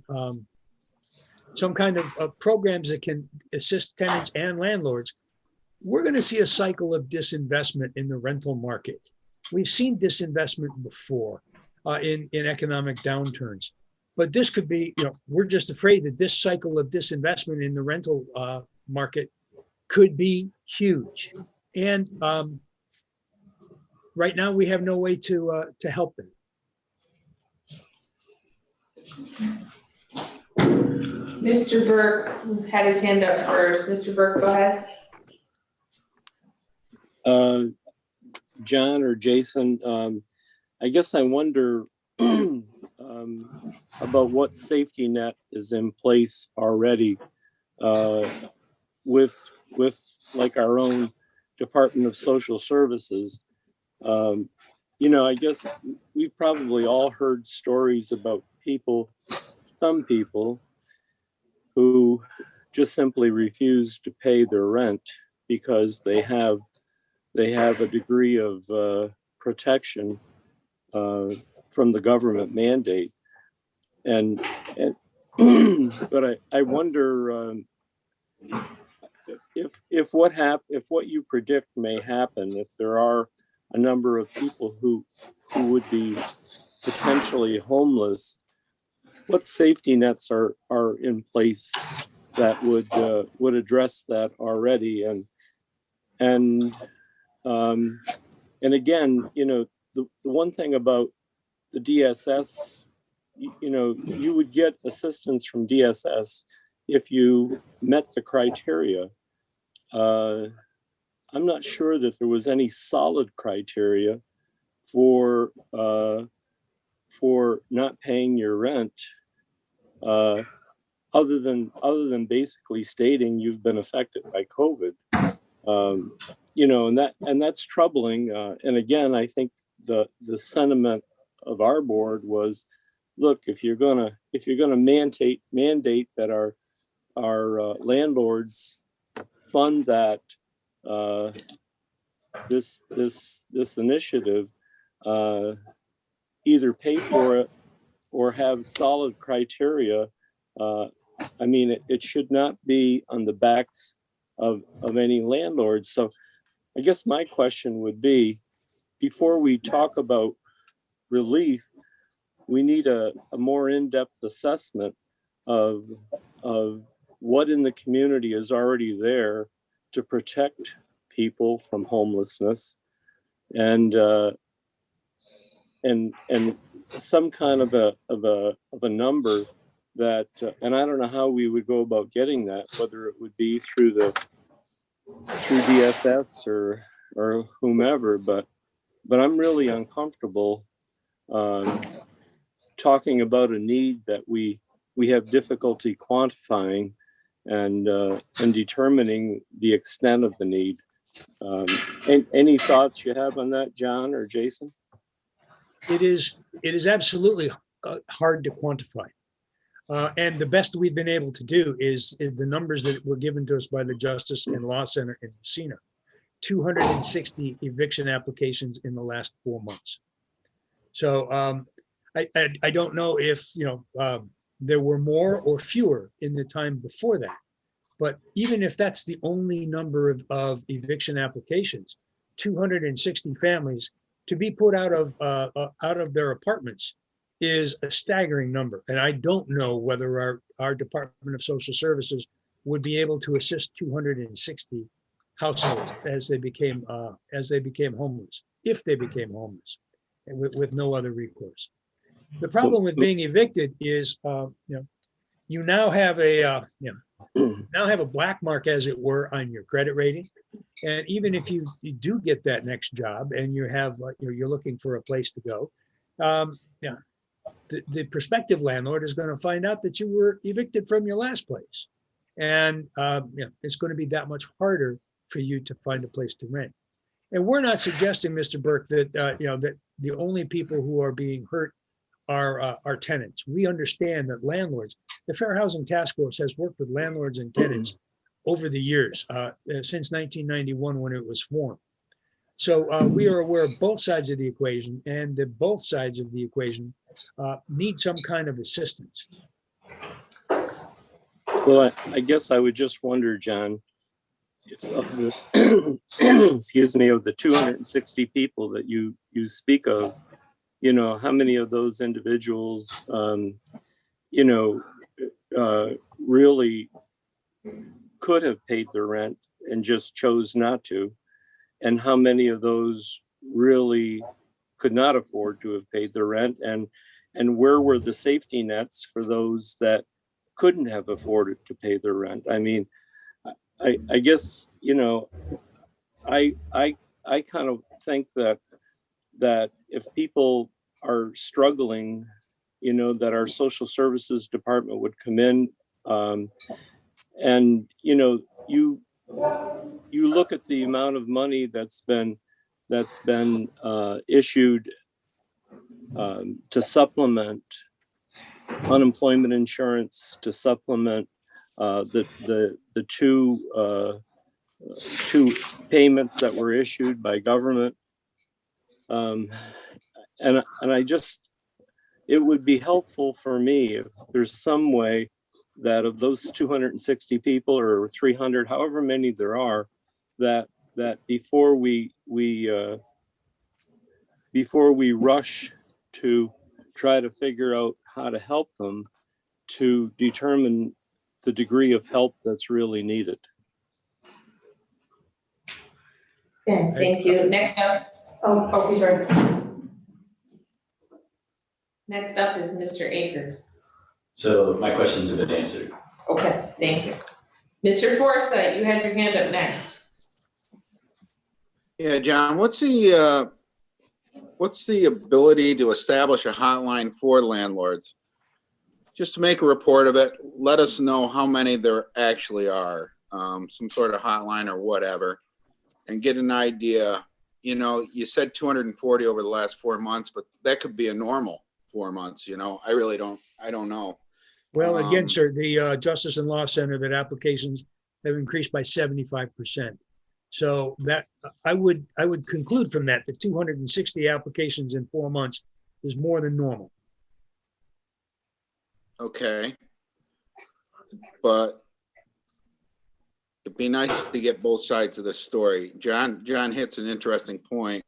programs that can assist tenants and landlords, we're going to see a cycle of disinvestment in the rental market. We've seen disinvestment before in economic downturns, but this could be, we're just afraid that this cycle of disinvestment in the rental market could be huge. And right now we have no way to help them. Mr. Burke had his hand up first. Mr. Burke, go ahead. John or Jason, I guess I wonder about what safety net is in place already with like our own Department of Social Services. I guess we've probably all heard stories about some people who just simply refuse to pay their rent because they have a degree of protection from the government mandate. And but I wonder if what you predict may happen, if there are a number of people who would be potentially homeless, what safety nets are in place that would address that already? And again, the one thing about the DSS, you would get assistance from DSS if you met the criteria. I'm not sure that there was any solid criteria for not paying your rent, other than basically stating you've been affected by COVID. And that's troubling. And again, I think the sentiment of our board was, look, if you're gonna mandate that our landlords fund that this initiative, either pay for it or have solid criteria. It should not be on the backs of any landlords. So I guess my question would be, before we talk about relief, we need a more in-depth assessment of what in the community is already there to protect people from homelessness, and some kind of a number that, and I don't know how we would go about getting that, whether it would be through DSS or whomever, but I'm really uncomfortable talking about a need that we have difficulty quantifying and determining the extent of the need. Any thoughts you have on that, John or Jason? It is absolutely hard to quantify. And the best we've been able to do is the numbers that were given to us by the Justice and Law Center in Messina. 260 eviction applications in the last 4 months. So I don't know if there were more or fewer in the time before that, but even if that's the only number of eviction applications, 260 families to be put out of their apartments is a staggering number. And I don't know whether our Department of Social Services would be able to assist 260 households as they became homeless, if they became homeless, with no other recourse. The problem with being evicted is, you now have a black mark, as it were, on your credit rating. And even if you do get that next job and you have, you're looking for a place to go, the prospective landlord is going to find out that you were evicted from your last place, and it's going to be that much harder for you to find a place to rent. And we're not suggesting, Mr. Burke, that that the only people who are being hurt are tenants. We understand that landlords, the Fair Housing Task Force has worked with landlords and tenants over the years, since 1991 when it was formed. So we are aware of both sides of the equation, and that both sides of the equation need some kind of assistance. Well, I guess I would just wonder, John, if of the excuse me, of the 260 people that you speak of, how many of those individuals really could have paid their rent and just chose not to, and how many of those really could not afford to have paid their rent, and where were the safety nets for those that couldn't have afforded to pay their rent? I mean, I guess, I kind of think that if people are struggling, that our social services department would come in. And, you look at the amount of money that's been issued to supplement unemployment insurance, to supplement the two payments that were issued by government. And I just, it would be helpful for me if there's some way that of those 260 people or 300, however many there are, that before we rush to try to figure out how to help them, to determine the degree of help that's really needed. Okay, thank you. Next up, sorry. Next up is Mr. Akers. So my questions have been answered. Okay, thank you. Mr. Forsythe, you had your hand up next. Yeah, John, what's the ability to establish a hotline for landlords? Just to make a report of it, let us know how many there actually are, some sort of hotline or whatever, and get an idea. You said 240 over the last 4 months, but that could be a normal 4 months, I don't know. Well, again, sir, the Justice and Law Center, that applications have increased by 75%. So that I would conclude from that 260 applications in 4 months is more than normal. Okay. But it'd be nice to get both sides of the story. John hits an interesting point.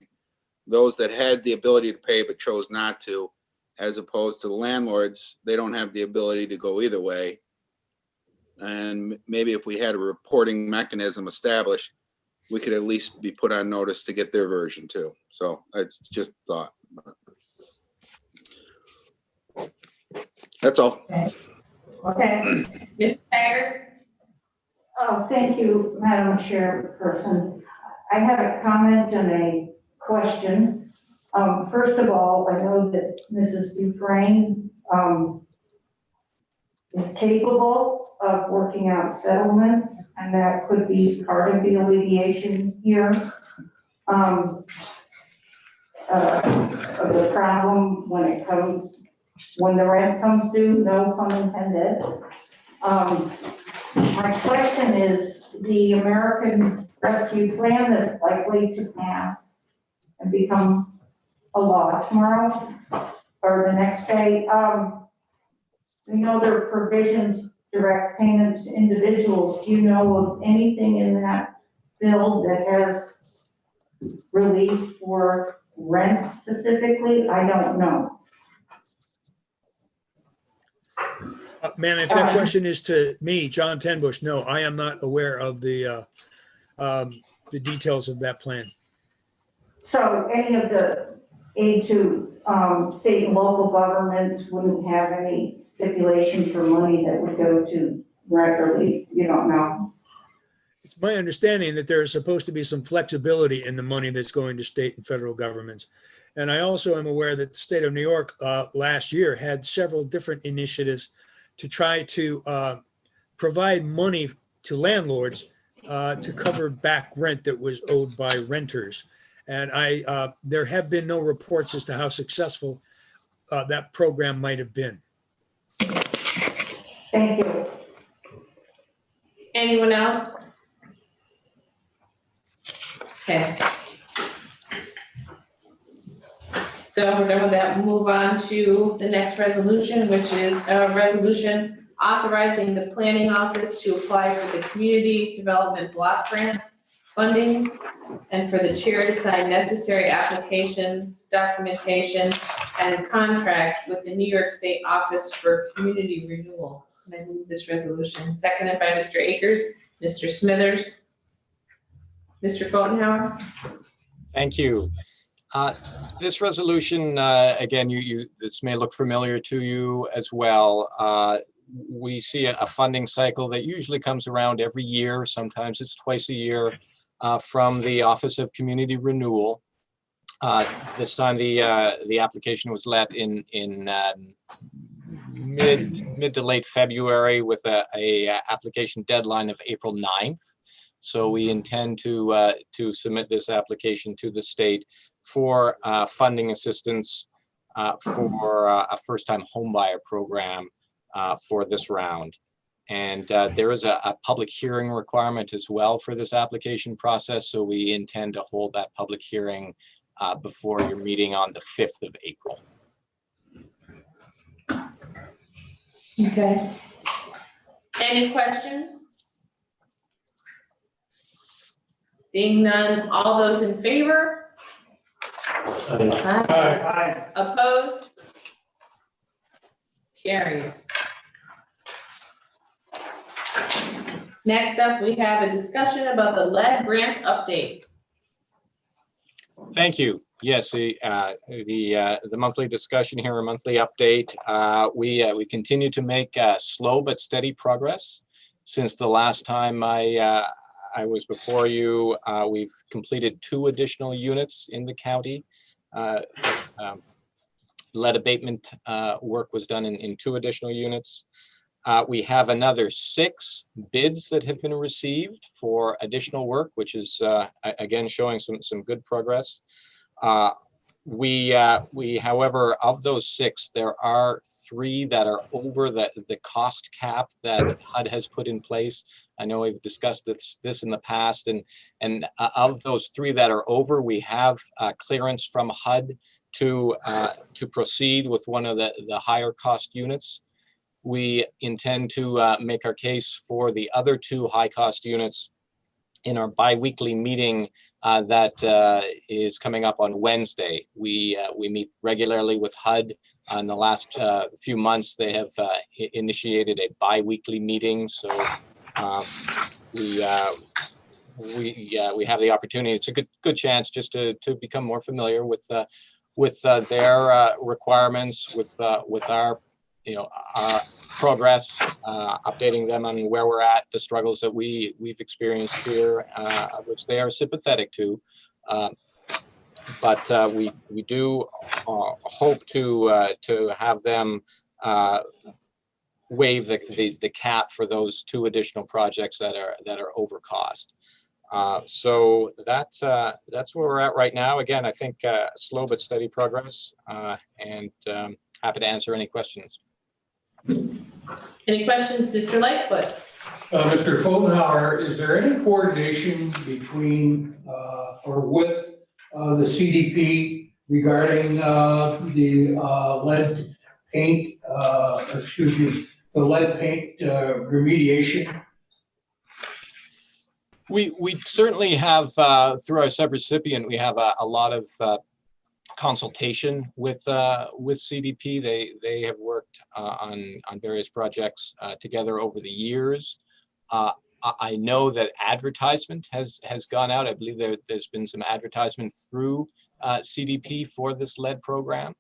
Those that had the ability to pay but chose not to, as opposed to the landlords, they don't have the ability to go either way. And maybe if we had a reporting mechanism established, we could at least be put on notice to get their version too. So it's just thought. That's all. Okay. Ms. Taggart? Oh, thank you, Madam Chairperson. I have a comment and a question. First of all, I know that Mrs. Dufresne is capable of working out settlements, and that could be part of the alleviation here of the problem when the rent comes due, no pun intended. My question is, the American Rescue Plan that's likely to pass and become a law tomorrow or the next day, we know there are provisions, direct payments to individuals. Do you know of anything in that bill that has relief for rent specifically? I don't know. Ma'am, if that question is to me, John Tenbush, no, I am not aware of the details of that plan. So any of the aid to state and local governments wouldn't have any stipulation for money that would go to rent relief? You don't know? It's my understanding that there is supposed to be some flexibility in the money that's going to state and federal governments. And I also am aware that the state of New York last year had several different initiatives to try to provide money to landlords to cover back rent that was owed by renters. And there have been no reports as to how successful that program might have been. Thank you. Anyone else? Okay. So we're done with that. We'll move on to the next resolution, which is a resolution authorizing the planning office to apply for the community development block grant funding and for the chair to sign necessary applications, documentation, and contract with the New York State Office for Community Renewal. Can I move this resolution? Seconded by Mr. Akers, Mr. Smithers, Mr. Pfotenhauer. Thank you. This resolution, again, this may look familiar to you as well. We see a funding cycle that usually comes around every year. Sometimes it's twice a year from the Office of Community Renewal. This time, the application was let in mid to late February with a application deadline of April 9th. So we intend to submit this application to the state for funding assistance for a first-time homebuyer program for this round. And there is a public hearing requirement as well for this application process. So we intend to hold that public hearing before your meeting on the 5th of April. Okay. Any questions? Seeing none, all those in favor? Aye. Opposed? Carries. Next up, we have a discussion about the lead grant update. Thank you. Yes, the monthly discussion here, a monthly update. We continue to make slow but steady progress. Since the last time I was before you, we've completed 2 additional units in the county. Lead abatement work was done in 2 additional units. We have another 6 bids that have been received for additional work, which is again showing some good progress. However, of those 6, there are 3 that are over the cost cap that HUD has put in place. I know we've discussed this in the past, and of those 3 that are over, we have clearance from HUD to proceed with one of the higher cost units. We intend to make our case for the other 2 high cost units in our bi-weekly meeting that is coming up on Wednesday. We meet regularly with HUD. In the last few months, they have initiated a bi-weekly meeting. So we have the opportunity. It's a good chance just to become more familiar with their requirements, with our our progress, updating them on where we're at, the struggles that we've experienced here, which they are sympathetic to. But we do hope to have them waive the cap for those 2 additional projects that are over cost. So that's where we're at right now. Again, I think slow but steady progress, and happy to answer any questions. Any questions, Mr. Lightfoot? Mr. Pfotenhauer, is there any coordination between or with the CDP regarding the lead paint, the lead paint remediation? We certainly have, through our subrecipient, we have a lot of consultation with CDP. They have worked on various projects together over the years. I know that advertisement has gone out. I believe there's been some advertisement through CDP for this lead program,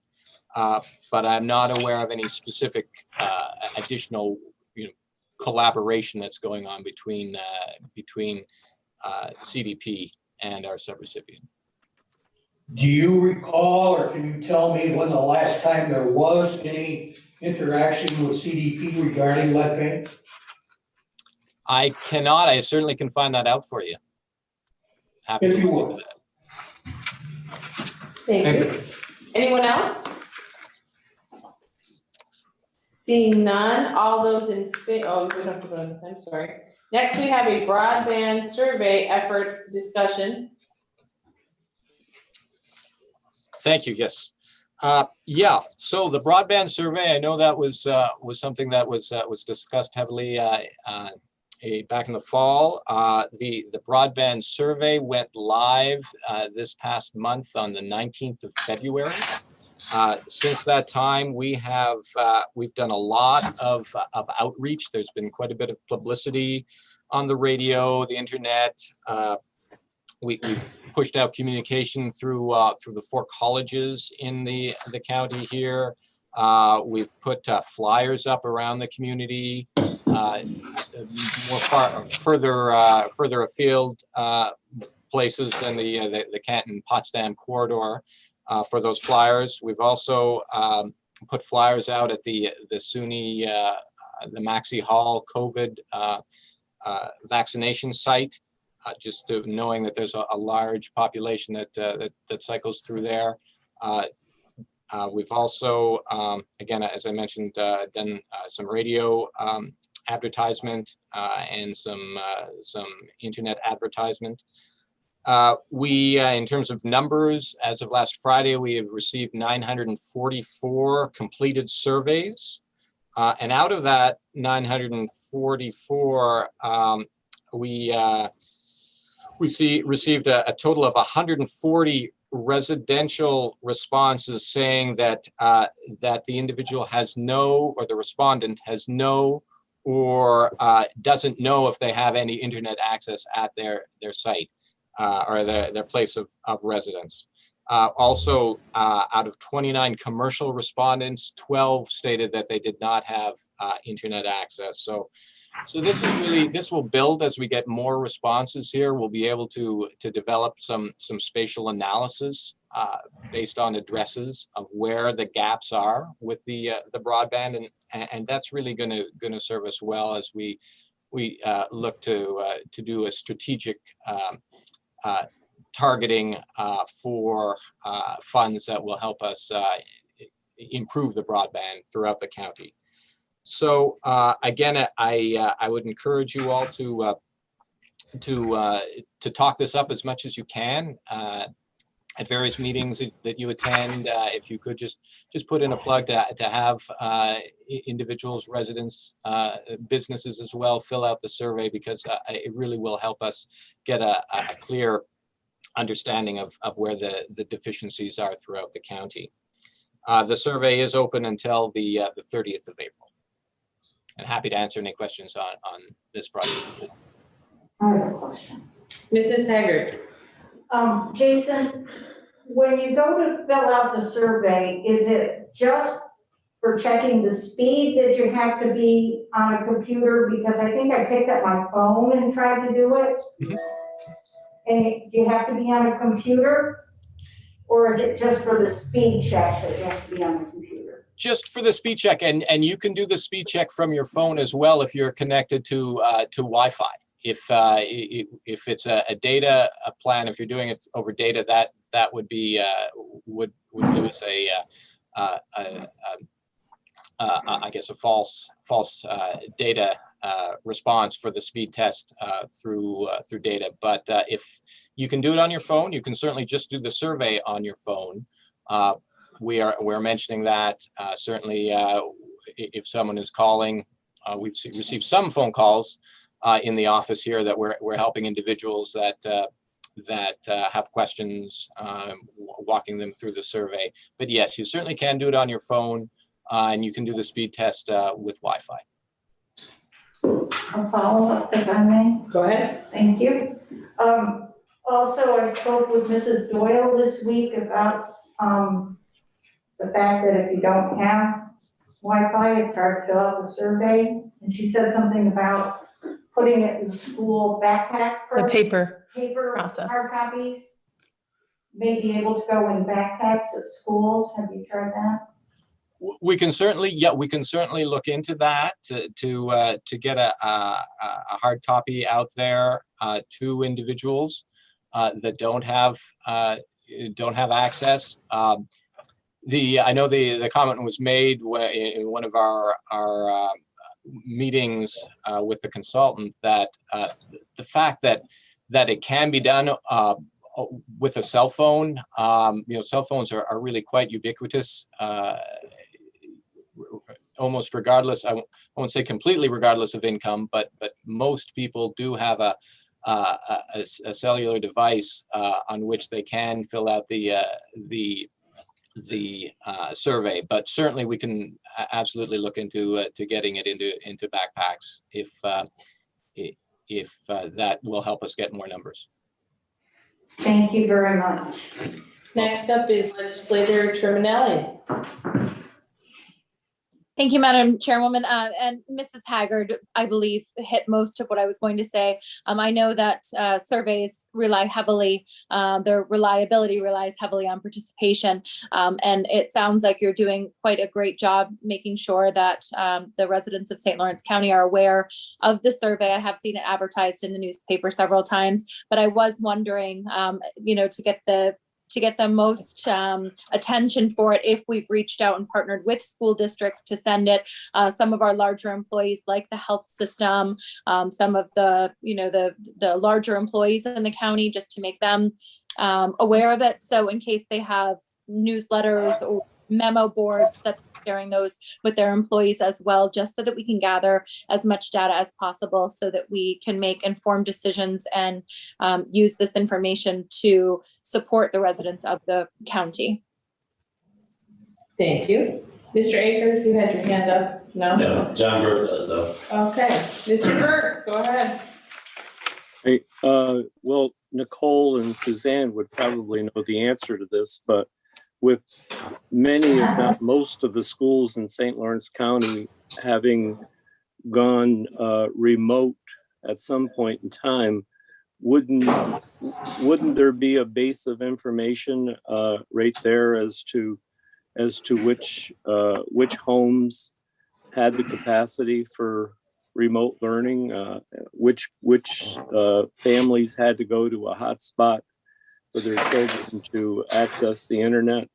but I'm not aware of any specific additional collaboration that's going on between CDP and our subrecipient. Do you recall, or can you tell me when the last time there was any interaction with CDP regarding lead paint? I cannot. I certainly can find that out for you. Happy to look into that. Thank you. Anyone else? Seeing none, all those in favor, oh, we don't have to vote on this, I'm sorry. Next, we have a broadband survey effort discussion. Thank you. Yes. Yeah. So the broadband survey, I know that was something that was discussed heavily back in the fall. The broadband survey went live this past month on the 19th of February. Since that time, we've done a lot of outreach. There's been quite a bit of publicity on the radio, the internet. We've pushed out communication through the 4 colleges in the county here. We've put flyers up around the community. Further afield places than the Canton-Potsdam corridor for those flyers. We've also put flyers out at the SUNY, the Maxey Hall COVID vaccination site, just knowing that there's a large population that cycles through there. We've also, again, as I mentioned, done some radio advertisement and some internet advertisement. In terms of numbers, as of last Friday, we have received 944 completed surveys. And out of that 944, we received a total of 140 residential responses saying that that the individual has no, or the respondent has no, or doesn't know if they have any internet access at their site or their place of residence. Also, out of 29 commercial respondents, 12 stated that they did not have internet access. So this will build as we get more responses here. We'll be able to develop some spatial analysis based on addresses of where the gaps are with the broadband, and that's really going to serve us well as we look to do a strategic targeting for funds that will help us improve the broadband throughout the county. So again, I would encourage you all to talk this up as much as you can at various meetings that you attend. If you could just put in a plug to have individuals, residents, businesses as well fill out the survey, because it really will help us get a clear understanding of where the deficiencies are throughout the county. The survey is open until the 30th of April. And happy to answer any questions on this project. I have a question. Mrs. Haggard. Jason, when you go to fill out the survey, is it just for checking the speed that you have to be on a computer? Because I think I picked up my phone and tried to do it. Mm-hmm. And do you have to be on a computer? Or is it just for the speed check that you have to be on the computer? Just for the speed check, and you can do the speed check from your phone as well if you're connected to Wi-Fi. If it's a data plan, if you're doing it over data, that would be would give us I guess a false data response for the speed test through data. But if you can do it on your phone, you can certainly just do the survey on your phone. We're mentioning that certainly if someone is calling, we've received some phone calls in the office here that we're helping individuals that have questions, walking them through the survey. But yes, you certainly can do it on your phone, and you can do the speed test with Wi-Fi. A follow-up, if I may. Go ahead. Thank you. Also, I spoke with Mrs. Doyle this week about the fact that if you don't have Wi-Fi, it's hard to fill out the survey. And she said something about putting it in the school backpack. The paper process. Hard copies may be able to go in backpacks at schools. Have you tried that? We can certainly look into that to get a hard copy out there to individuals that don't have access. I know the comment was made in one of our meetings with the consultant that the fact that it can be done with a cell phone. Cell phones are really quite ubiquitous. Almost regardless, I won't say completely regardless of income, but most people do have a cellular device on which they can fill out the survey. But certainly we can absolutely look into to getting it into backpacks if that will help us get more numbers. Thank you very much. Next up is Legislator Terminelli. Thank you, Madam Chairwoman. And Mrs. Haggard, I believe, hit most of what I was going to say. I know that surveys rely heavily, their reliability relies heavily on participation. And it sounds like you're doing quite a great job making sure that the residents of St. Lawrence County are aware of the survey. I have seen it advertised in the newspaper several times, but I was wondering, to get the most attention for it, if we've reached out and partnered with school districts to send it. Some of our larger employees, like the health system, some of the larger employees in the county, just to make them aware of it. So in case they have newsletters or memo boards, that sharing those with their employees as well, just so that we can gather as much data as possible so that we can make informed decisions and use this information to support the residents of the county. Thank you. Mr. Akers, you had your hand up. No? No, John Burke does though. Okay, Mr. Burke, go ahead. Hey, well, Nicole and Suzanne would probably know the answer to this, but with many, if not most, of the schools in St. Lawrence County having gone remote at some point in time, wouldn't there be a base of information right there as to which homes had the capacity for remote learning, which families had to go to a hotspot for their children to access the internet?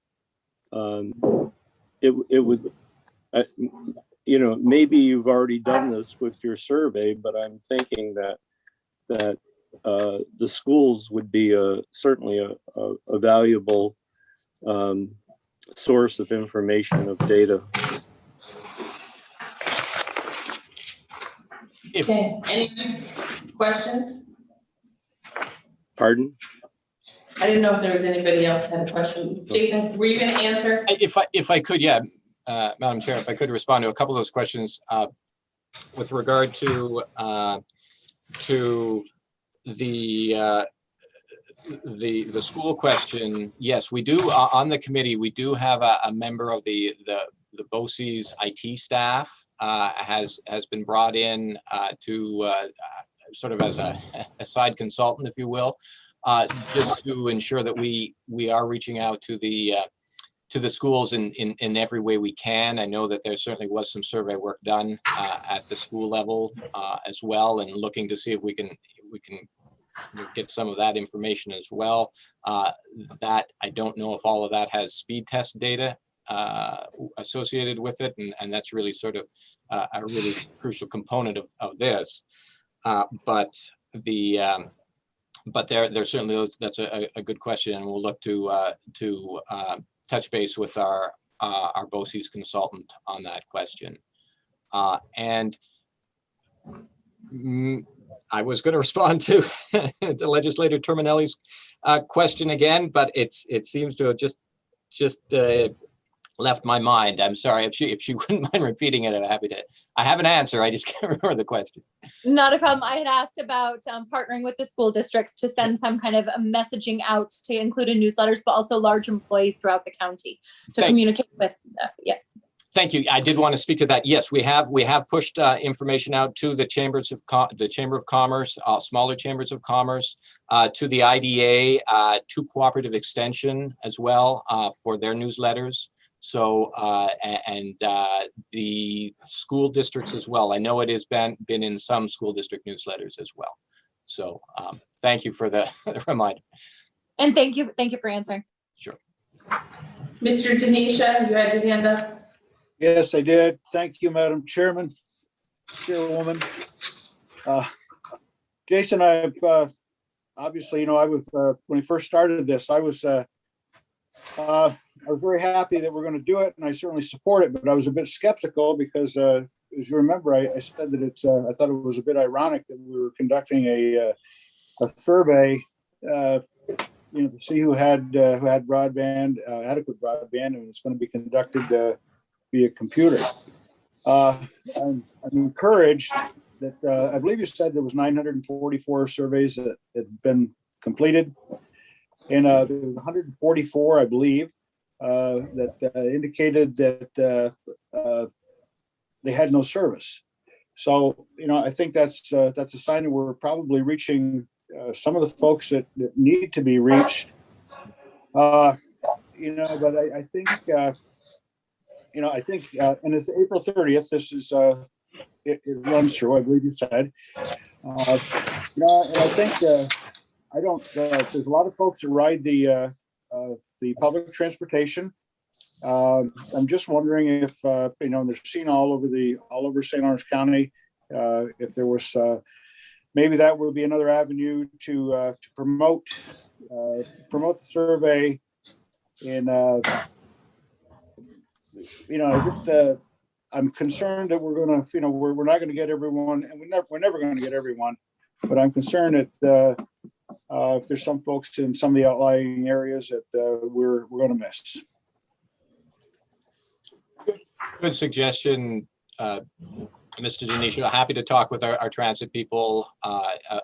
It would, maybe you've already done this with your survey, but I'm thinking that the schools would be certainly a valuable source of information, of data. Okay, any questions? Pardon? I didn't know if there was anybody else that had a question. Jason, were you going to answer? If I could, yeah, Madam Chair, if I could respond to a couple of those questions with regard to the school question. Yes, we do on the committee. We do have a member of the BOCES IT staff has been brought in to sort of as a side consultant, if you will. Just to ensure that we are reaching out to the schools in every way we can. I know that there certainly was some survey work done at the school level as well, and looking to see if we can get some of that information as well. That I don't know if all of that has speed test data associated with it, and that's really sort of a really crucial component of this. But there certainly that's a good question, and we'll look to touch base with our BOCES consultant on that question. And I was going to respond to the legislator Terminelli's question again, but it seems to have just left my mind. I'm sorry if she wouldn't mind repeating it. I'm happy to. I have an answer. I just can't remember the question. Not a problem. I had asked about partnering with the school districts to send some kind of messaging out to include in newsletters, but also large employees throughout the county to communicate with. Yeah. Thank you. I did want to speak to that. Yes, we have pushed information out to the Chamber of Commerce, smaller chambers of commerce, to the IDA, to Cooperative Extension as well for their newsletters. So and the school districts as well. I know it has been in some school district newsletters as well. So thank you for the reminder. And thank you for answering. Sure. Mr. Denisha, you had your hand up. Yes, I did. Thank you, Madam Chairwoman. Jason, I've obviously, I was when we first started this, I was very happy that we're going to do it, and I certainly support it. But I was a bit skeptical because, as you remember, I said that I thought it was a bit ironic that we were conducting a survey, to see who had broadband, adequate broadband, and it's going to be conducted via computer. I'm encouraged that I believe you said there was 944 surveys that had been completed, and there was 144, I believe, that indicated that they had no service. So, I think that's a sign that we're probably reaching some of the folks that need to be reached. But I think, and it's April 30th, this is, it runs through, I believe you said. And I think, there's a lot of folks that ride the public transportation. I'm just wondering if, they're seen all over St. Lawrence County. If there was, maybe that would be another avenue to promote the survey. And, I'm concerned that we're going to, we're not going to get everyone, and we're never going to get everyone, but I'm concerned that if there's some folks in some of the outlying areas that we're going to miss. Good suggestion, Mr. Denisio. Happy to talk with our transit people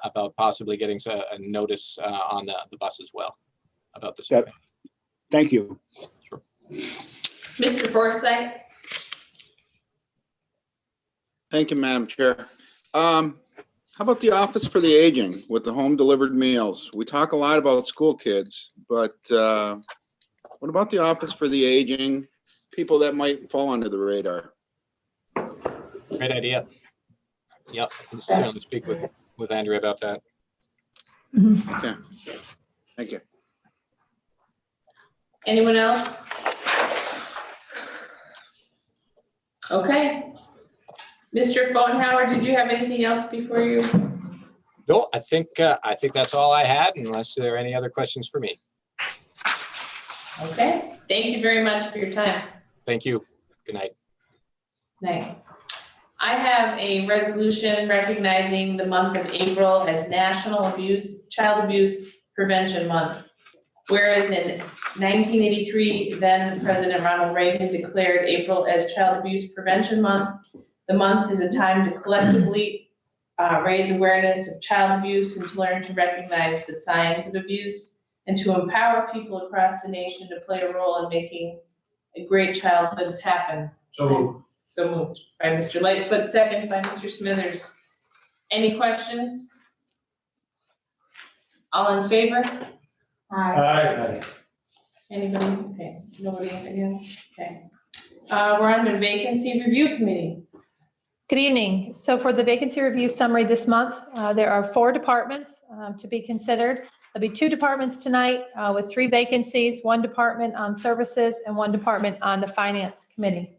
about possibly getting a notice on the bus as well about the survey. Thank you. Sure. Mr. Forsyth? Thank you, Madam Chair. How about the Office for the Aging with the home delivered meals? We talk a lot about school kids, but what about the Office for the Aging, people that might fall under the radar? Great idea. Yep, I can certainly speak with Andrea about that. Okay, thank you. Anyone else? Okay. Mr. Phonehour, did you have anything else before you? No, I think that's all I had, unless there are any other questions for me. Okay, thank you very much for your time. Thank you. Good night. Night. I have a resolution recognizing the month of April as National Child Abuse Prevention Month. Whereas in 1983, then President Ronald Reagan declared April as Child Abuse Prevention Month. The month is a time to collectively raise awareness of child abuse and to learn to recognize the signs of abuse and to empower people across the nation to play a role in making great childhoods happen. So moved by Mr. Lightfoot, second by Mr. Smithers. Any questions? All in favor? Aye. Anybody? Okay, nobody against? Okay. We're on to Vacancy Review Committee. Good evening. So for the vacancy review summary this month, there are 4 departments to be considered. There'll be 2 departments tonight with 3 vacancies, 1 department on services and 1 department on the finance committee.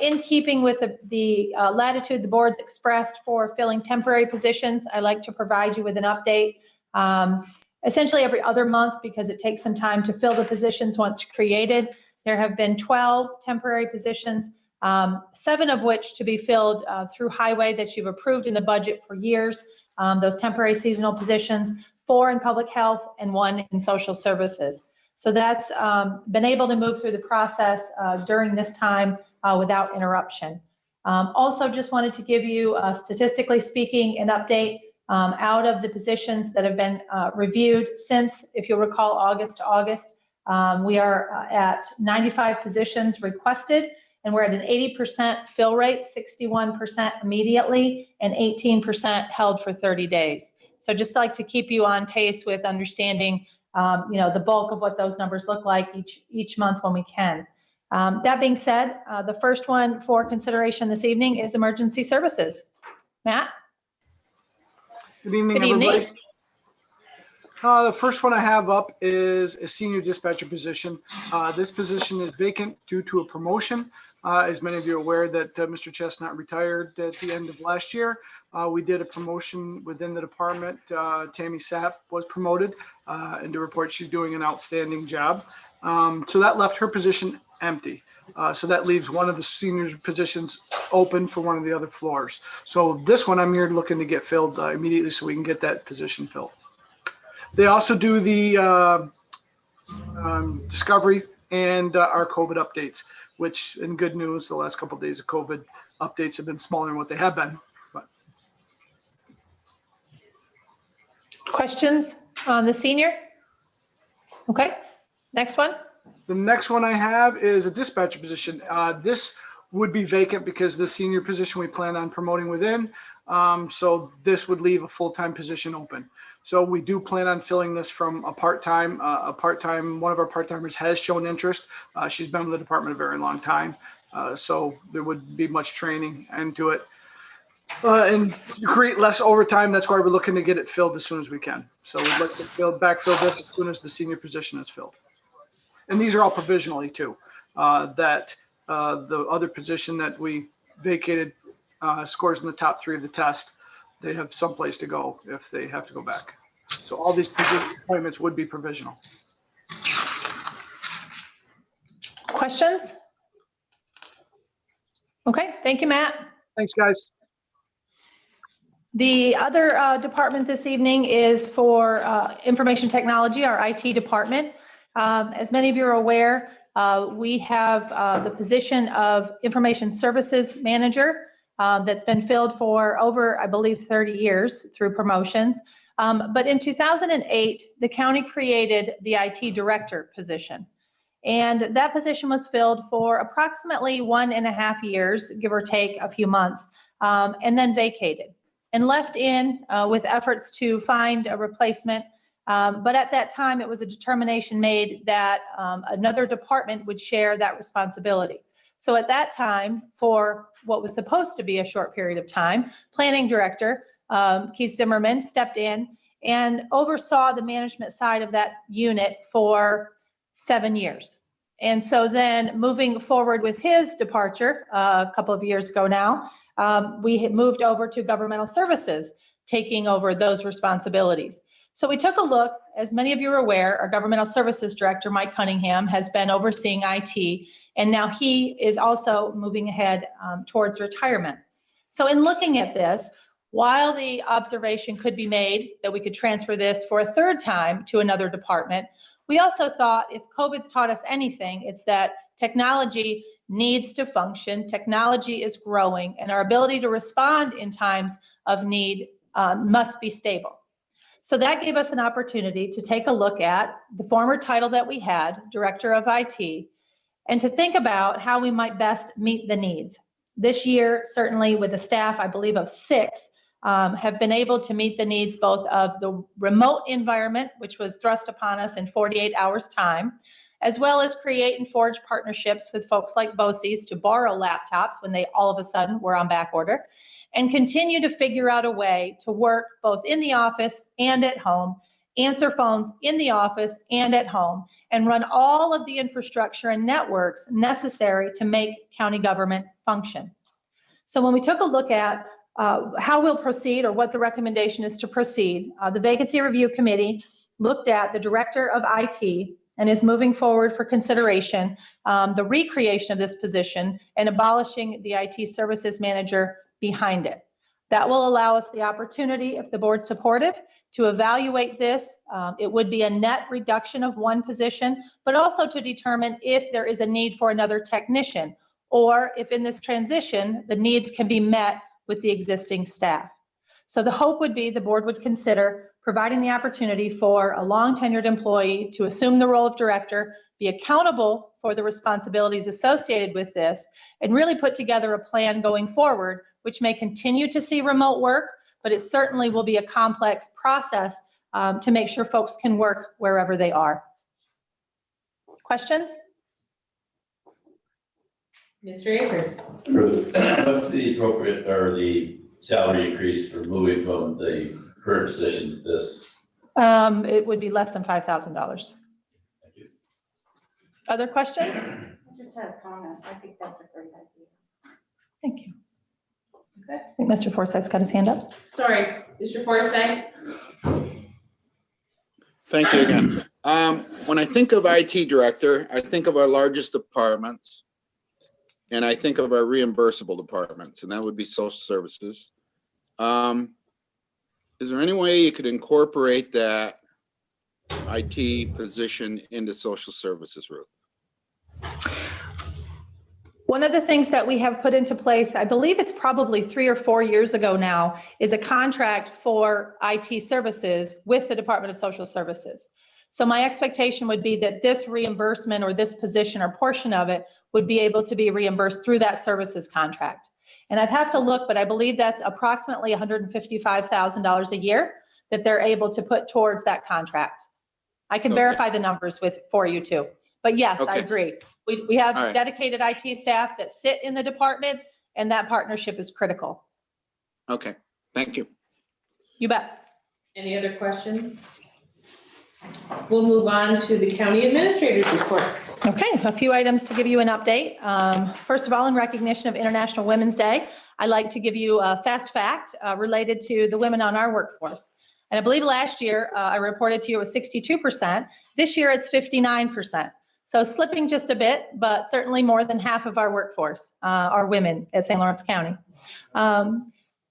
In keeping with the latitude the board's expressed for filling temporary positions, I'd like to provide you with an update essentially every other month because it takes some time to fill the positions once created. There have been 12 temporary positions, 7 of which to be filled through highway that you've approved in the budget for years, those temporary seasonal positions, 4 in public health and 1 in social services. So that's been able to move through the process during this time without interruption. Also just wanted to give you, statistically speaking, an update out of the positions that have been reviewed since, if you'll recall, August to August. We are at 95 positions requested, and we're at an 80% fill rate, 61% immediately, and 18% held for 30 days. So just like to keep you on pace with understanding, the bulk of what those numbers look like each month when we can. That being said, the first one for consideration this evening is emergency services. Matt? Good evening, Good evening. everybody. The first one I have up is a senior dispatcher position. This position is vacant due to a promotion. As many of you are aware that Mr. Chestnut retired at the end of last year. We did a promotion within the department. Tammy Sapp was promoted and to report she's doing an outstanding job. So that left her position empty. So that leaves one of the seniors positions open for one of the other floors. So this one I'm here looking to get filled immediately so we can get that position filled. They also do the discovery and our COVID updates, which in good news, the last couple of days of COVID updates have been smaller than what they have been. But. Questions on the senior? Okay, next one. The next one I have is a dispatcher position. This would be vacant because the senior position we plan on promoting within. So this would leave a full-time position open. So we do plan on filling this from a part-time. One of our part-timers has shown interest. She's been with the department a very long time. So there would be much training into it. And to create less overtime, that's why we're looking to get it filled as soon as we can. So we'd like to backfill this as soon as the senior position is filled. And these are all provisionally too. The other position that we vacated scores in the top 3 of the test. They have someplace to go if they have to go back. So all these appointments would be provisional. Questions? Okay, thank you, Matt. Thanks, guys. The other department this evening is for information technology, our IT department. As many of you are aware, we have the position of information services manager that's been filled for over, I believe, 30 years through promotions. But in 2008, the county created the IT director position. And that position was filled for approximately 1.5 years, give or take a few months, and then vacated and left in with efforts to find a replacement. But at that time, it was a determination made that another department would share that responsibility. So at that time, for what was supposed to be a short period of time, planning director Keith Zimmerman stepped in and oversaw the management side of that unit for 7 years. And so then moving forward with his departure a couple of years ago now, we had moved over to governmental services, taking over those responsibilities. So we took a look, as many of you are aware, our governmental services director, Mike Cunningham, has been overseeing IT, and now he is also moving ahead towards retirement. So in looking at this, while the observation could be made that we could transfer this for a third time to another department, we also thought if COVID's taught us anything, it's that technology needs to function, technology is growing, and our ability to respond in times of need must be stable. So that gave us an opportunity to take a look at the former title that we had, Director of IT, and to think about how we might best meet the needs. This year, certainly with a staff, I believe, of 6, have been able to meet the needs both of the remote environment, which was thrust upon us in 48 hours time, as well as create and forge partnerships with folks like BOCES to borrow laptops when they all of a sudden were on back order, and continue to figure out a way to work both in the office and at home, answer phones in the office and at home, and run all of the infrastructure and networks necessary to make county government function. So when we took a look at how we'll proceed or what the recommendation is to proceed, the Vacancy Review Committee looked at the Director of IT and is moving forward for consideration the recreation of this position and abolishing the IT Services Manager behind it. That will allow us the opportunity, if the board's supportive, to evaluate this. It would be a net reduction of 1 position, but also to determine if there is a need for another technician, or if in this transition, the needs can be met with the existing staff. So the hope would be the board would consider providing the opportunity for a long tenured employee to assume the role of director, be accountable for the responsibilities associated with this, and really put together a plan going forward, which may continue to see remote work, but it certainly will be a complex process to make sure folks can work wherever they are. Questions? Mr. Akers. What's the appropriate or the salary increase for moving from the current position to this? It would be less than $5,000. Thank you. Other questions? I just had a comment. I think that's a great idea. Thank you. Okay. I think Mr. Forsythe's got his hand up. Sorry, Mr. Forsythe. Thank you again. When I think of IT director, I think of our largest departments, and I think of our reimbursable departments, and that would be social services. Is there any way you could incorporate that IT position into social services, Ruth? One of the things that we have put into place, I believe it's probably 3 or 4 years ago now, is a contract for IT services with the Department of Social Services. So my expectation would be that this reimbursement or this position or portion of it would be able to be reimbursed through that services contract. And I'd have to look, but I believe that's approximately $155,000 a year that they're able to put towards that contract. I can verify the numbers for you too. But yes, I agree. We have dedicated IT staff that sit in the department, and that partnership is critical. Okay, thank you. You bet. Any other questions? We'll move on to the county administrator's report. Okay, a few items to give you an update. First of all, in recognition of International Women's Day, I'd like to give you a fast fact related to the women on our workforce. And I believe last year I reported to you it was 62%. This year it's 59%. So slipping just a bit, but certainly more than half of our workforce are women at St. Lawrence County.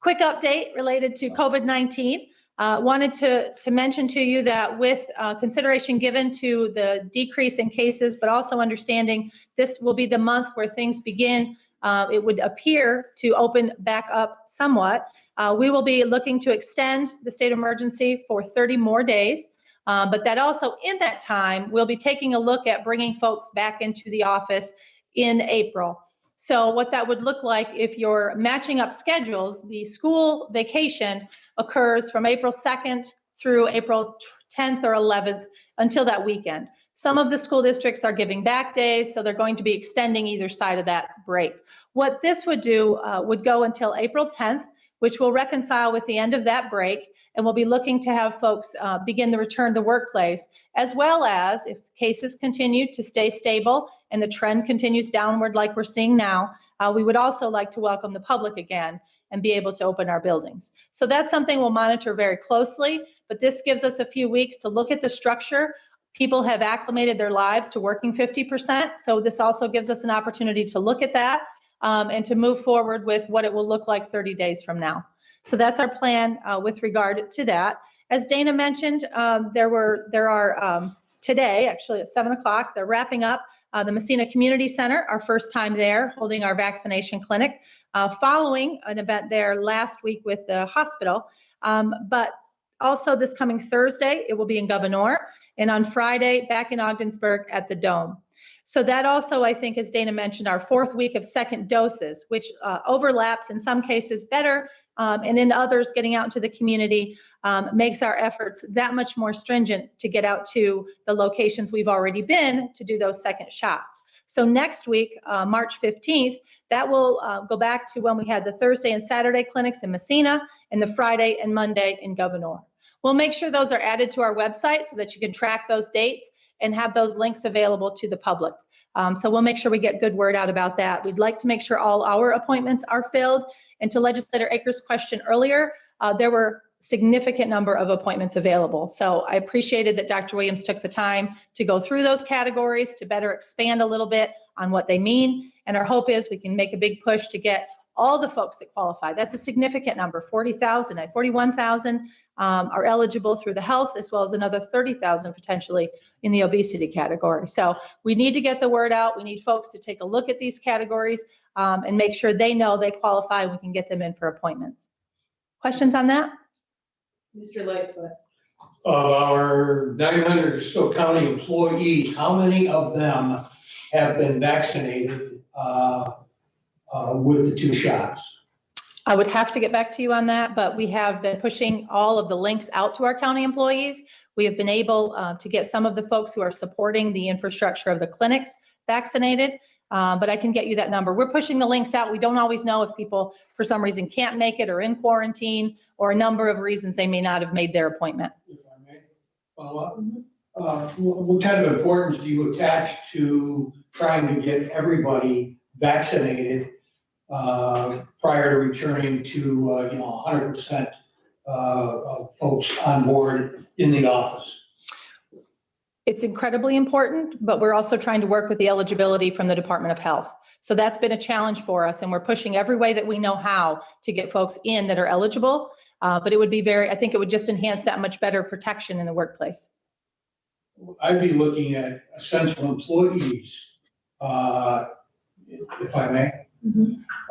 Quick update related to COVID-19. Wanted to mention to you that with consideration given to the decrease in cases, but also understanding this will be the month where things begin, it would appear to open back up somewhat. We will be looking to extend the state of emergency for 30 more days. But that also in that time, we'll be taking a look at bringing folks back into the office in April. So what that would look like if you're matching up schedules, the school vacation occurs from April 2nd through April 10th or 11th until that weekend. Some of the school districts are giving back days, so they're going to be extending either side of that break. What this would do would go until April 10th, which will reconcile with the end of that break, and we'll be looking to have folks begin the return to the workplace, as well as if cases continue to stay stable and the trend continues downward like we're seeing now, we would also like to welcome the public again and be able to open our buildings. So that's something we'll monitor very closely, but this gives us a few weeks to look at the structure. People have acclimated their lives to working 50%, so this also gives us an opportunity to look at that and to move forward with what it will look like 30 days from now. So that's our plan with regard to that. As Dana mentioned, there are today, actually at 7 o'clock, they're wrapping up the Messina Community Center, our first time there, holding our vaccination clinic, following an event there last week with the hospital. But also this coming Thursday, it will be in Gouverneur, and on Friday, back in Ogdensburg at the Dome. So that also, I think, as Dana mentioned, our 4th week of second doses, which overlaps in some cases better, and in others, getting out into the community makes our efforts that much more stringent to get out to the locations we've already been to do those second shots. So next week, March 15th, that will go back to when we had the Thursday and Saturday clinics in Messina and the Friday and Monday in Gouverneur. We'll make sure those are added to our website so that you can track those dates and have those links available to the public. So we'll make sure we get good word out about that. We'd like to make sure all our appointments are filled. And to Legislator Akers' question earlier, there were significant number of appointments available. So I appreciated that Dr. Williams took the time to go through those categories to better expand a little bit on what they mean. And our hope is we can make a big push to get all the folks that qualify. That's a significant number, 41,000 are eligible through the health, as well as another 30,000 potentially in the obesity category. So we need to get the word out. We need folks to take a look at these categories and make sure they know they qualify. We can get them in for appointments. Questions on that? Mr. Lightfoot. Of our 900 or so county employees, how many of them have been vaccinated with the 2 shots? I would have to get back to you on that, but we have been pushing all of the links out to our county employees. We have been able to get some of the folks who are supporting the infrastructure of the clinics vaccinated, but I can get you that number. We're pushing the links out. We don't always know if people, for some reason, can't make it or in quarantine or a number of reasons they may not have made their appointment. If I may follow up, what kind of importance do you attach to trying to get everybody vaccinated prior to returning to 100% of folks on board in the office? It's incredibly important, but we're also trying to work with the eligibility from the Department of Health. So that's been a challenge for us, and we're pushing every way that we know how to get folks in that are eligible. But it would be I think it would just enhance that much better protection in the workplace. I'd be looking at essential employees, if I may.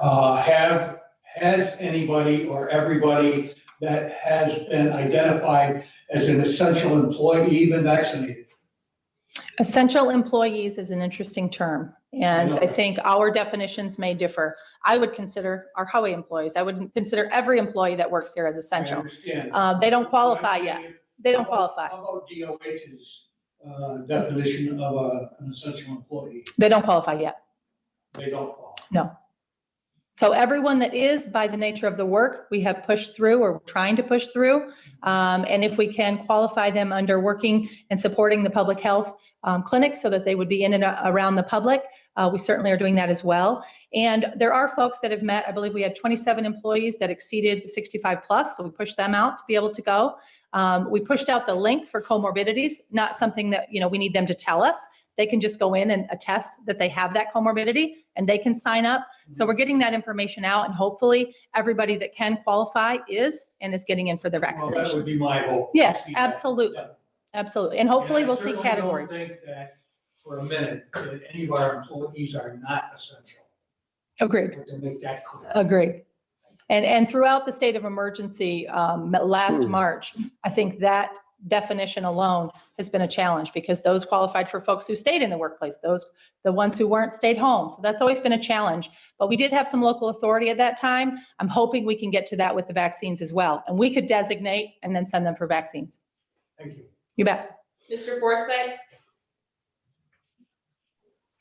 Has anybody or everybody that has been identified as an essential employee been vaccinated? Essential employees is an interesting term, and I think our definitions may differ. I would consider our highway employees, I wouldn't consider every employee that works here as I essential. understand. They don't qualify yet. They don't How about- qualify. How about DOH's definition of an essential employee? They don't qualify yet. They don't qualify. No. So everyone that is, by the nature of the work, we have pushed through or trying to push through. And if we can qualify them under working and supporting the public health clinic so that they would be in and around the public, we certainly are doing that as well. And there are folks that have met, I believe we had 27 employees that exceeded the 65 plus, so we pushed them out to be able to go. We pushed out the link for comorbidities, not something that, we need them to tell us. They can just go in and attest that they have that comorbidity and they can sign up. So we're getting that information out, and hopefully everybody that can qualify is getting in for their Well, that would vaccinations. be my hope. Yes, See that. absolutely. Yeah. Absolutely. And hopefully And I we'll see certainly categories. don't think that for a minute that any of our employees are not essential. Agreed. To make that clear. Agreed. And throughout the state of emergency last March, I think that definition alone has been a challenge because those qualified for folks who stayed in the workplace, the ones who weren't stayed home. So that's always been a challenge. But we did have some local authority at that time. I'm hoping we can get to that with the vaccines as well. And we could designate and then send them for vaccines. Thank you. You bet. Mr. Forsythe?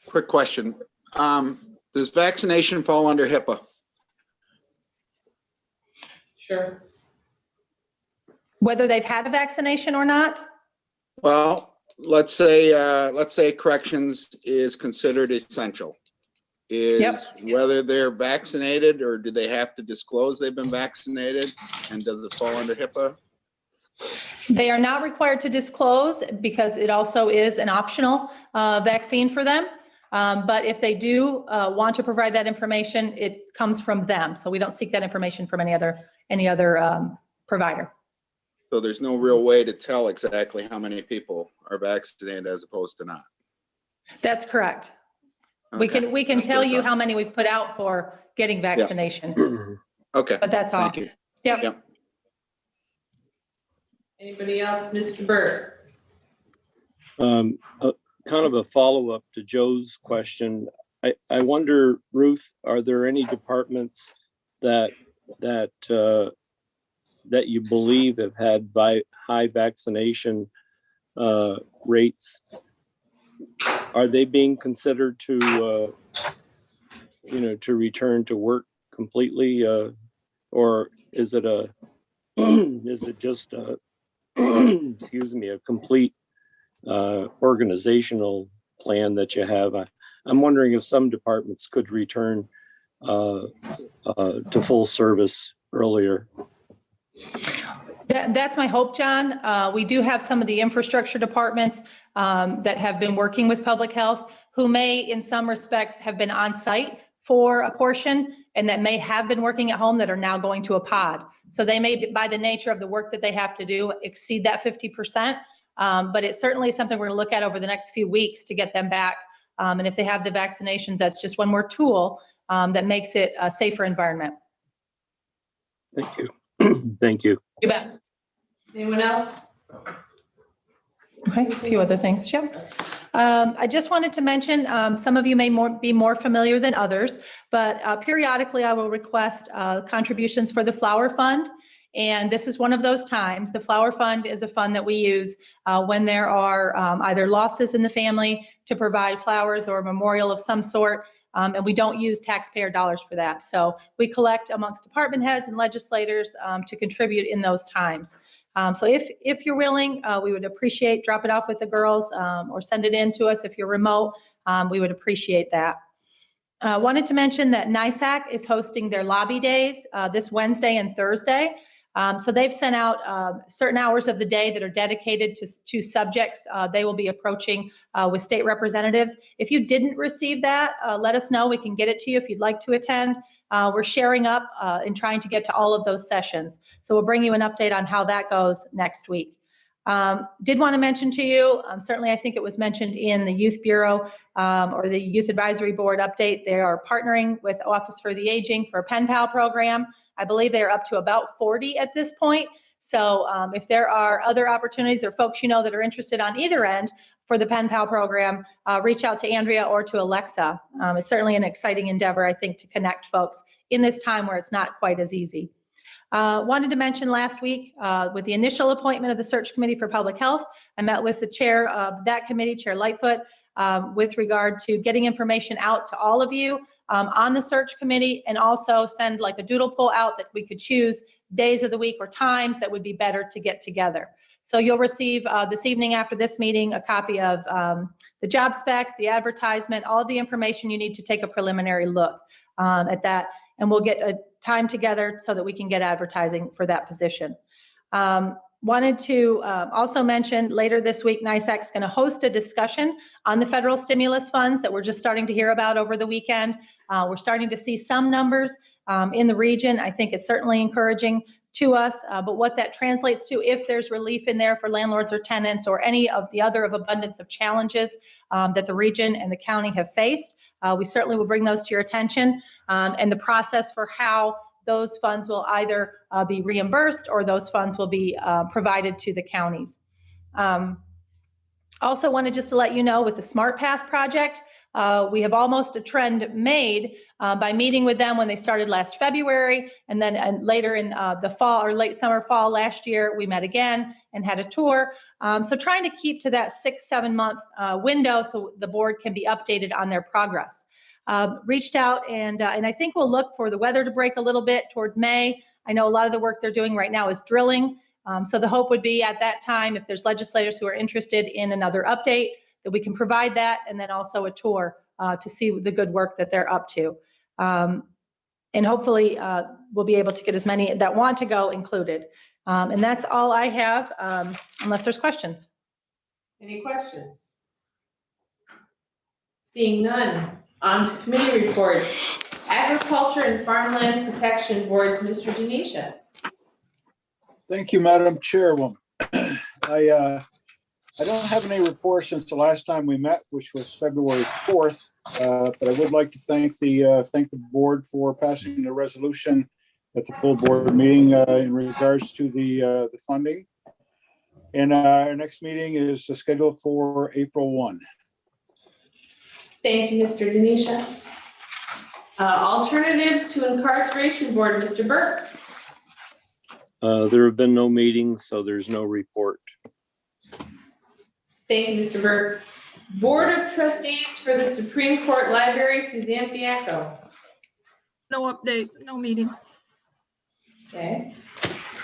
Quick question. Does vaccination fall under HIPAA? Sure. Whether they've had a vaccination or not? Well, let's say corrections is considered essential. Is whether they're vaccinated or do they have to disclose they've been vaccinated? And does it fall under HIPAA? They are not required to disclose because it also is an optional vaccine for them. But if they do want to provide that information, it comes from them. So we don't seek that information from any other provider. So there's no real way to tell exactly how many people are vaccinated as opposed to not. That's correct. We can tell you how many we put out for getting vaccination. Okay. But that's all. Thank you. Yep. Anybody else? Mr. Byrd? Kind of a follow-up to Joe's question. I wonder, Ruth, are there any departments that you believe have had high vaccination rates? Are they being considered to return to work completely, or is it just excuse me, a complete organizational plan that you have? I'm wondering if some departments could return to full service earlier. That's my hope, John. We do have some of the infrastructure departments that have been working with public health who may, in some respects, have been on site for a portion and that may have been working at home that are now going to a pod. So they may, by the nature of the work that they have to do, exceed that 50%. But it's certainly something we're going to look at over the next few weeks to get them back. And if they have the vaccinations, that's just one more tool that makes it a safer environment. Thank you. Thank you. You bet. Anyone else? Okay, a few other things, Jim. I just wanted to mention, some of you may be more familiar than others, but periodically I will request contributions for the Flower Fund. And this is one of those times. The Flower Fund is a fund that we use when there are either losses in the family to provide flowers or a memorial of some sort. And we don't use taxpayer dollars for that. So we collect amongst department heads and legislators to contribute in those times. So if you're willing, we would appreciate, drop it off with the girls or send it in to us if you're remote. We would appreciate that. Wanted to mention that NISAC is hosting their lobby days this Wednesday and Thursday. So they've sent out certain hours of the day that are dedicated to subjects they will be approaching with state representatives. If you didn't receive that, let us know. We can get it to you if you'd like to attend. We're sharing up and trying to get to all of those sessions. So we'll bring you an update on how that goes next week. Did want to mention to you, certainly I think it was mentioned in the Youth Bureau or the Youth Advisory Board update, they are partnering with Office for the Aging for a Pen Pal program. I believe they are up to about 40 at this point. So if there are other opportunities or folks you know that are interested on either end for the Pen Pal program, reach out to Andrea or to Alexa. It's certainly an exciting endeavor, I think, to connect folks in this time where it's not quite as easy. Wanted to mention last week with the initial appointment of the Search Committee for Public Health, I met with the chair of that committee, Chair Lightfoot, with regard to getting information out to all of you on the search committee, and also send like a doodle poll out that we could choose days of the week or times that would be better to get together. So you'll receive this evening after this meeting a copy of the job spec, the advertisement, all the information you need to take a preliminary look at that. And we'll get a time together so that we can get advertising for that position. Wanted to also mention later this week, NYSEC is going to host a discussion on the federal stimulus funds that we're just starting to hear about over the weekend. We're starting to see some numbers in the region. I think it's certainly encouraging to us, but what that translates to, if there's relief in there for landlords or tenants or any of the other of abundance of challenges that the region and the county have faced, we certainly will bring those to your attention, and the process for how those funds will either be reimbursed or those funds will be provided to the counties. Also wanted just to let you know with the Smart Path project, we have almost a trend made by meeting with them when they started last February, and then later in the fall or late summer fall last year, we met again and had a tour. So trying to keep to that 6-7 month window so the board can be updated on their progress. Reached out and I think we'll look for the weather to break a little bit toward May. I know a lot of the work they're doing right now is drilling. So the hope would be at that time, if there's legislators who are interested in another update, that we can provide that, and then also a tour to see the good work that they're up to. And hopefully we'll be able to get as many that want to go included. And that's all I have, unless there's questions. Any questions? Seeing none, on to committee reports. Agriculture and Farmland Protection Boards, Mr. Denisha. Thank you, Madam Chairwoman. I don't have any reports since the last time we met, which was February 4th, but I would like to thank the board for passing the resolution at the full board meeting in regards to the funding. And our next meeting is scheduled for April 1. Thank you, Mr. Denisha. Alternatives to Incarceration Board, Mr. Burke. There have been no meetings, so there's no report. Thank you, Mr. Burke. Board of Trustees for the Supreme Court Library, Suzanne Fiacco. No update, no meeting. Okay.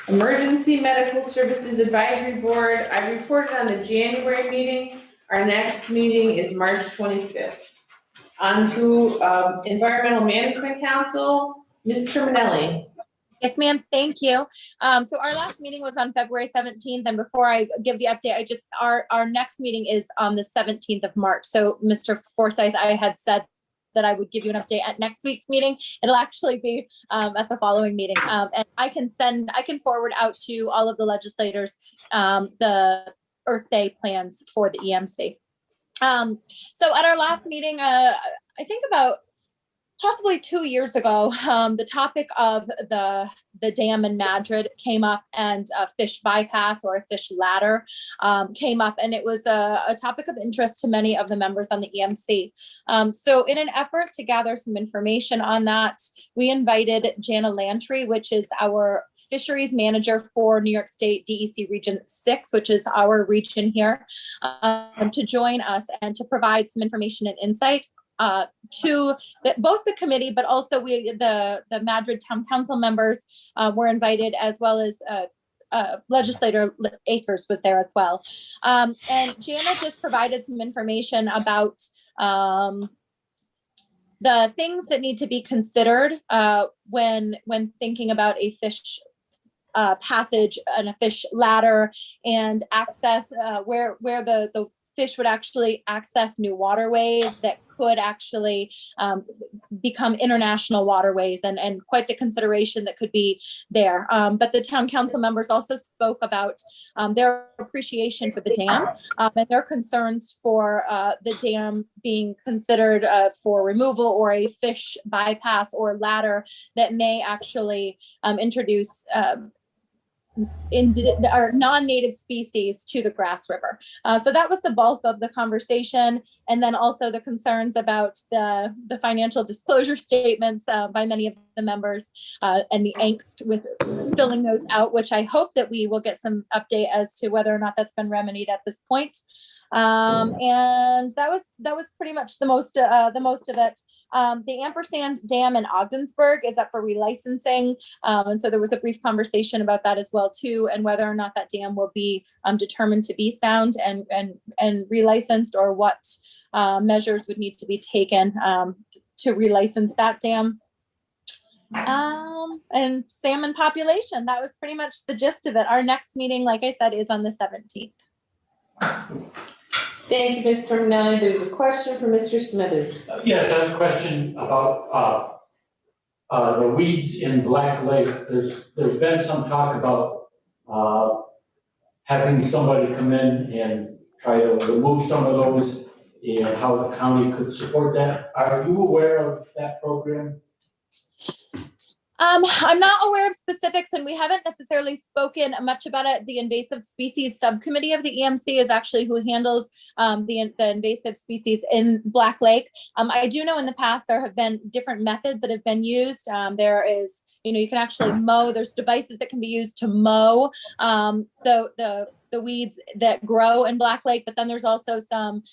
Emergency Medical Services Advisory Board, I reported on the January meeting. Our next meeting is March 25th. On to Environmental Management Council, Ms. Terminelli. Yes, ma'am. Thank you. So our last meeting was on February 17th. And before I give the update, our next meeting is on the 17th of March. So Mr. Forsyth, I had said that I would give you an update at next week's meeting. It'll actually be at the following meeting. And I can forward out to all of the legislators the Earth Day plans for the EMC. So at our last meeting, I think about possibly 2 years ago, the topic of the dam in Madrid came up, and a fish bypass or a fish ladder came up, and it was a topic of interest to many of the members on the EMC. So in an effort to gather some information on that, we invited Jana Lantry, which is our fisheries manager for New York State DEC Region 6, which is our region here, to join us and to provide some information and insight to both the committee, but also the Madrid Town Council members were invited, as well as legislator Akers was there as well. And Jana just provided some information about the things that need to be considered when thinking about a fish passage and a fish ladder and access, where the fish would actually access new waterways that could actually become international waterways, and quite the consideration that could be there. But the town council members also spoke about their appreciation for the dam and their concerns for the dam being considered for removal or a fish bypass or ladder that may actually introduce or non-native species to the Grass River. So that was the bulk of the conversation. And then also the concerns about the financial disclosure statements by many of the members and the angst with filling those out, which I hope that we will get some update as to whether or not that's been remedied at this point. And that was pretty much the most of it. The Ampersand Dam in Ogdensburg is up for relicensing. And so there was a brief conversation about that as well too, and whether or not that dam will be determined to be sound and relicensed, or what measures would need to be taken to relicense that dam. And salmon population, that was pretty much the gist of it. Our next meeting, like I said, is on the 17th. Thank you, Ms. Terminelli. There's a question for Mr. Smithers. Yes, I have a question about the weeds in Black Lake. There's been some talk about having somebody come in and try to remove some of those, and how the county could support that. Are you aware of that program? I'm not aware of specifics, and we haven't necessarily spoken much about it. The invasive species subcommittee of the EMC is actually who handles the invasive species in Black Lake. I do know in the past there have been different methods that have been used. There is, you can actually mow. There's devices that can be used to mow the weeds that grow in Black Lake, but then there's also some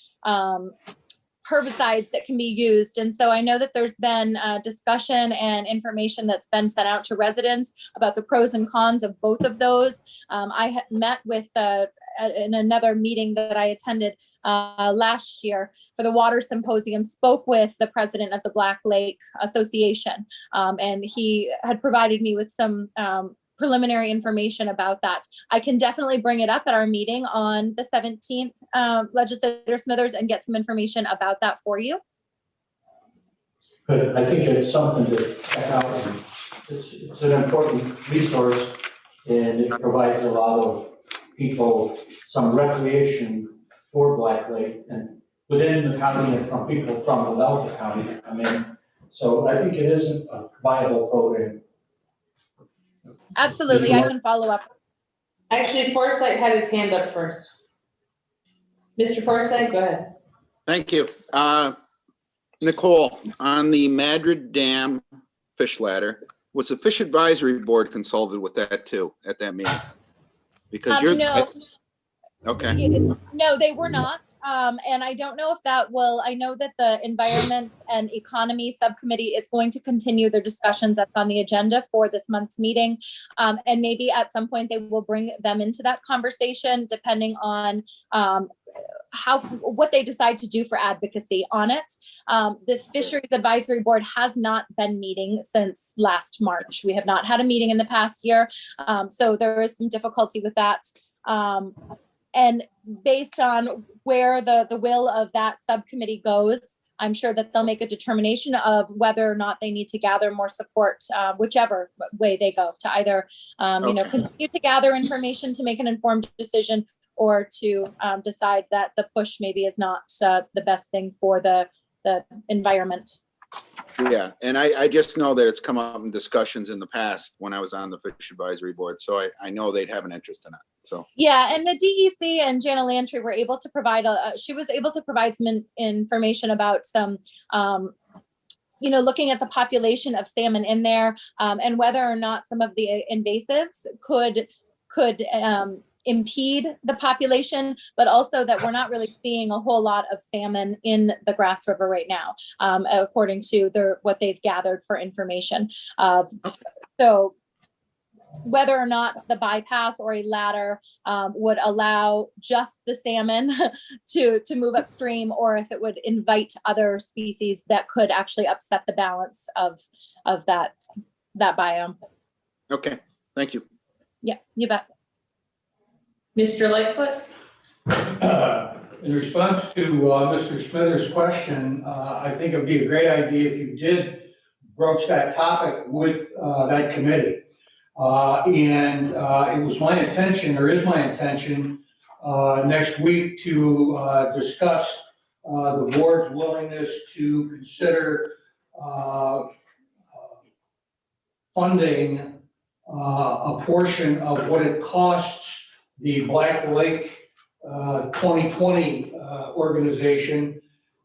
herbicides that can be used. And so I know that there's been discussion and information that's been sent out to residents about the pros and cons of both of those. I had met with in another meeting that I attended last year for the water symposium, spoke with the president of the Black Lake Association, and he had provided me with some preliminary information about that. I can definitely bring it up at our meeting on the 17th, Legislator Smithers, and get some information about that for you. But I think it's something to check out. It's an important resource, and it provides a lot of people some recreation for Black Lake and within the county, and from people from without the county to come in. So I think it is a viable program. Absolutely, I can follow up. Actually, Forsythe had his hand up first. Mr. Forsythe, go ahead. Thank you. Nicole, on the Madrid Dam fish ladder, was the Fish Advisory Board consulted with that too at that meeting? Because you're no. okay. No, they were not. And I don't know if that will, I know that the Environment and Economy Subcommittee is going to continue their discussions that's on the agenda for this month's meeting. And maybe at some point they will bring them into that conversation, depending on what they decide to do for advocacy on it. The Fisheries Advisory Board has not been meeting since last March. We have not had a meeting in the past year. So there is some difficulty with that. And based on where the will of that subcommittee goes, I'm sure that they'll make a determination of whether or not they need to gather more support, whichever way they go, to either continue to gather information to make an informed decision, or to decide that the push maybe is not the best thing for the environment. Yeah, and I just know that it's come up in discussions in the past when I was on the Fish Advisory Board, so I know they'd have an interest in it. So yeah, and the DEC and Jana Lantry were able to provide she was able to provide some information about some looking at the population of salmon in there, and whether or not some of the invasives could impede the population, but also that we're not really seeing a whole lot of salmon in the Grass River right now, according to what they've gathered for information. So whether or not the bypass or a ladder would allow just the salmon to move upstream, or if it would invite other species that could actually upset the balance of that biome. Okay, thank you. Yeah, you bet. Mr. Lightfoot? In response to Mr. Smithers' question, I think it would be a great idea if you did broach that topic with that committee. It was my intention, or is my intention, next week to discuss the board's willingness to consider funding a portion of what it costs the Black Lake 2020 organization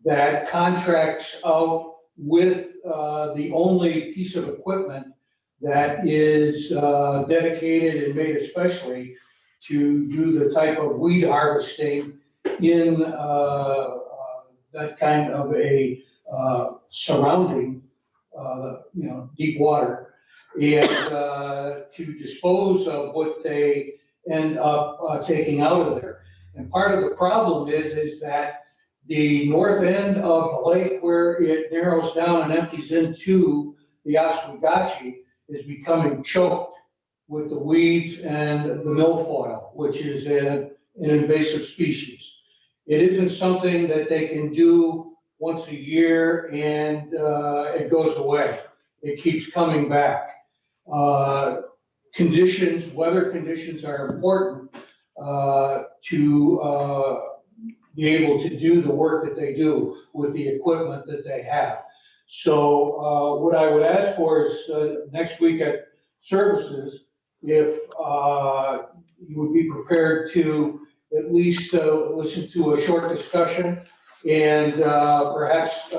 that contracts out with the only piece of equipment that is dedicated and made especially to do the type of weed harvesting in that kind of a surrounding, deep water, and to dispose of what they end up taking out of there. And part of the problem is that the north end of the lake, where it narrows down and empties into the Oswegatchie, is becoming choked with the weeds and the milfoil, which is an invasive species. It isn't something that they can do once a year and it goes away. It keeps coming back. Weather conditions are important to be able to do the work that they do with the equipment that they have. So what I would ask for is next week at services, if you would be prepared to at least listen to a short discussion and perhaps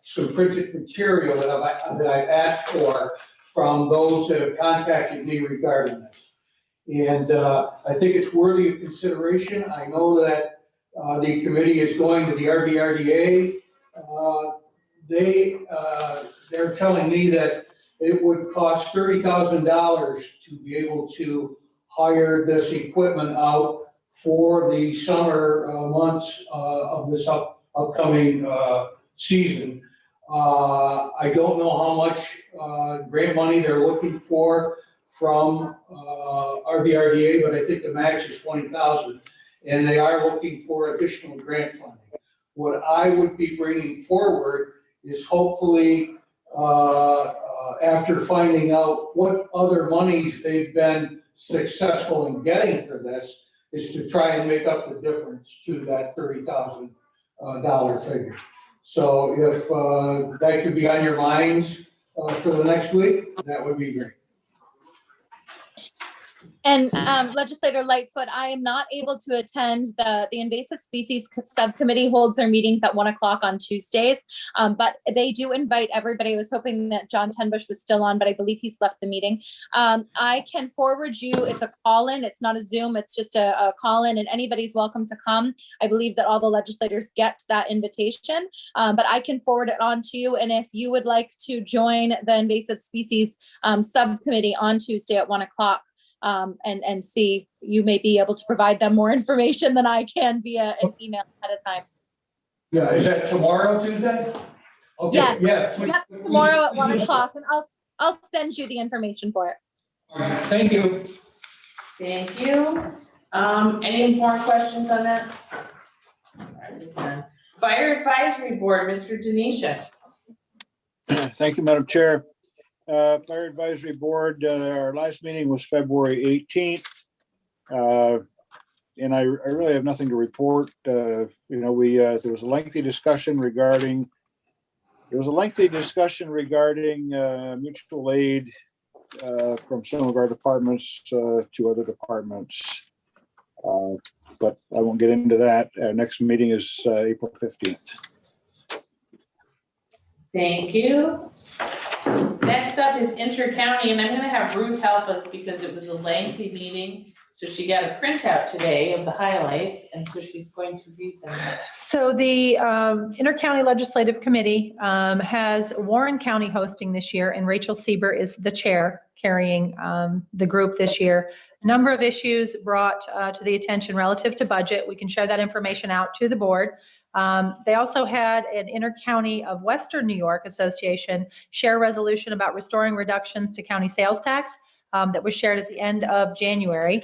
some printed material that I've asked for from those that have contacted me regarding this. And I think it's worthy of consideration. I know that the committee is going to the RDRDA. They're telling me that it would cost $30,000 to be able to hire this equipment out for the summer months of this upcoming season. I don't know how much grant money they're looking for from RDRDA, but I think the max is $20,000, and they are looking for additional grant funding. What I would be bringing forward is hopefully after finding out what other monies they've been successful in getting for this, is to try and make up the difference to that $30,000 figure. So if that could be on your minds for the next week, that would be great. And Legislator Lightfoot, I am not able to attend the invasive species subcommittee holds their meetings at 1 o'clock on Tuesdays, but they do invite everybody. I was hoping that John Tenbush was still on, but I believe he's left the meeting. I can forward you, it's a call-in, it's not a Zoom, it's just a call-in, and anybody's welcome to come. I believe that all the legislators get that invitation, but I can forward it on to you. And if you would like to join the invasive species subcommittee on Tuesday at 1 o'clock, and see, you may be able to provide them more information than I can via an email ahead of time. Yeah, is that tomorrow, Tuesday? Okay, Yes. Yeah. Yep, tomorrow at 1 o'clock, and I'll send you the information for it. Thank you. Thank you. Any more questions on that? Fire Advisory Board, Mr. Denisha. Thank you, Madam Chair. Fire Advisory Board, our last meeting was February 18th. And I really have nothing to report. There was a lengthy discussion regarding mutual aid from some of our departments to other departments. But I won't get into that. Our next meeting is April 15th. Thank you. Next up is inter-county, and I'm going to have Ruth help us because it was a lengthy meeting. So she got a printout today of the highlights, and so she's going to read them. So the Inter-County Legislative Committee has Warren County hosting this year, and Rachel Sieber is the chair carrying the group this year. A number of issues brought to the attention relative to budget. We can share that information out to the board. They also had an Inter-County of Western New York Association share a resolution about restoring reductions to county sales tax that was shared at the end of January.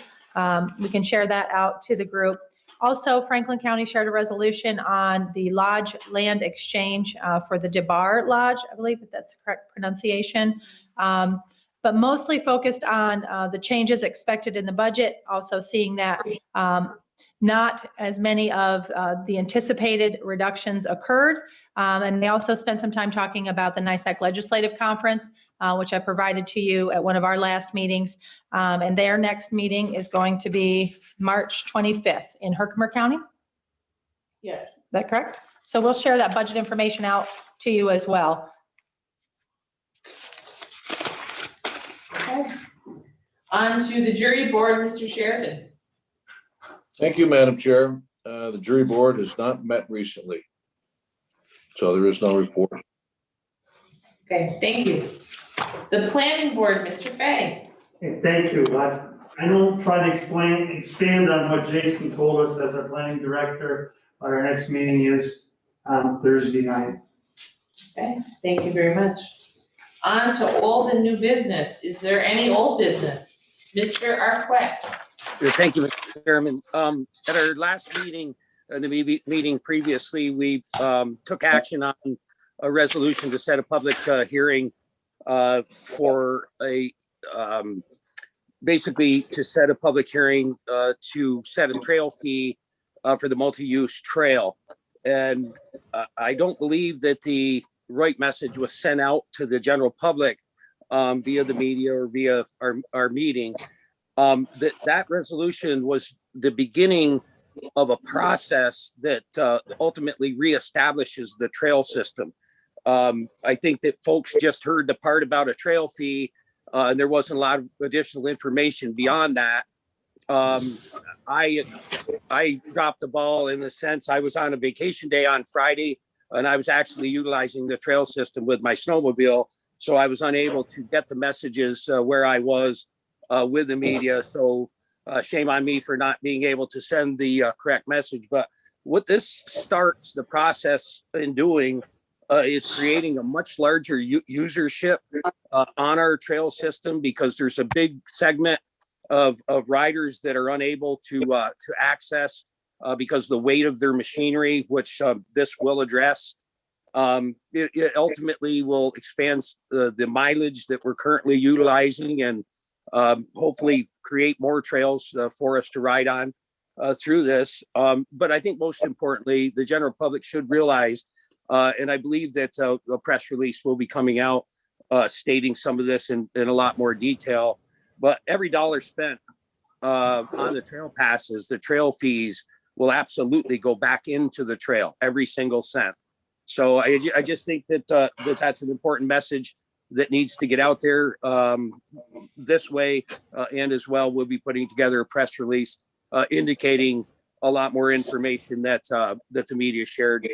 We can share that out to the group. Also, Franklin County shared a resolution on the lodge land exchange for the DeBar Lodge, I believe that that's the correct pronunciation. But mostly focused on the changes expected in the budget, also seeing that not as many of the anticipated reductions occurred. And they also spent some time talking about the NISAC Legislative Conference, which I provided to you at one of our last meetings. And their next meeting is going to be March 25th in Herkimer County. Yes. Is that correct? So we'll share that budget information out to you as well. Okay. On to the jury board, Mr. Sheridan. Thank you, Madam Chair. The jury board has not met recently, so there is no report. Okay, thank you. The planning board, Mr. Fay. Okay, thank you. I don't try to expand on what Jason told us as our planning director, but our next meeting is on Thursday night. Okay, thank you very much. On to old and new business. Is there any old business? Mr. Arquette. Thank you, Mr. Chairman. At our last meeting, the meeting previously, we took action on a resolution to set a public hearing for a basically to set a public hearing to set a trail fee for the multi-use trail. And I don't believe that the right message was sent out to the general public via the media or via our meeting. That resolution was the beginning of a process that ultimately reestablishes the trail system. I think that folks just heard the part about a trail fee and there wasn't a lot of additional information beyond that. I dropped the ball in the sense I was on a vacation day on Friday and I was actually utilizing the trail system with my snowmobile. So I was unable to get the messages where I was with the media. So shame on me for not being able to send the correct message. But what this starts the process in doing is creating a much larger usership on our trail system, because there's a big segment of riders that are unable to access because of the weight of their machinery, which this will address. It ultimately will expand the mileage that we're currently utilizing and hopefully create more trails for us to ride on through this. But I think most importantly, the general public should realize, and I believe that a press release will be coming out stating some of this in a lot more detail, but every dollar spent on the trail passes, the trail fees will absolutely go back into the trail, every single cent. So I just think that that's an important message that needs to get out there this way. And as well, we'll be putting together a press release indicating a lot more information that the media shared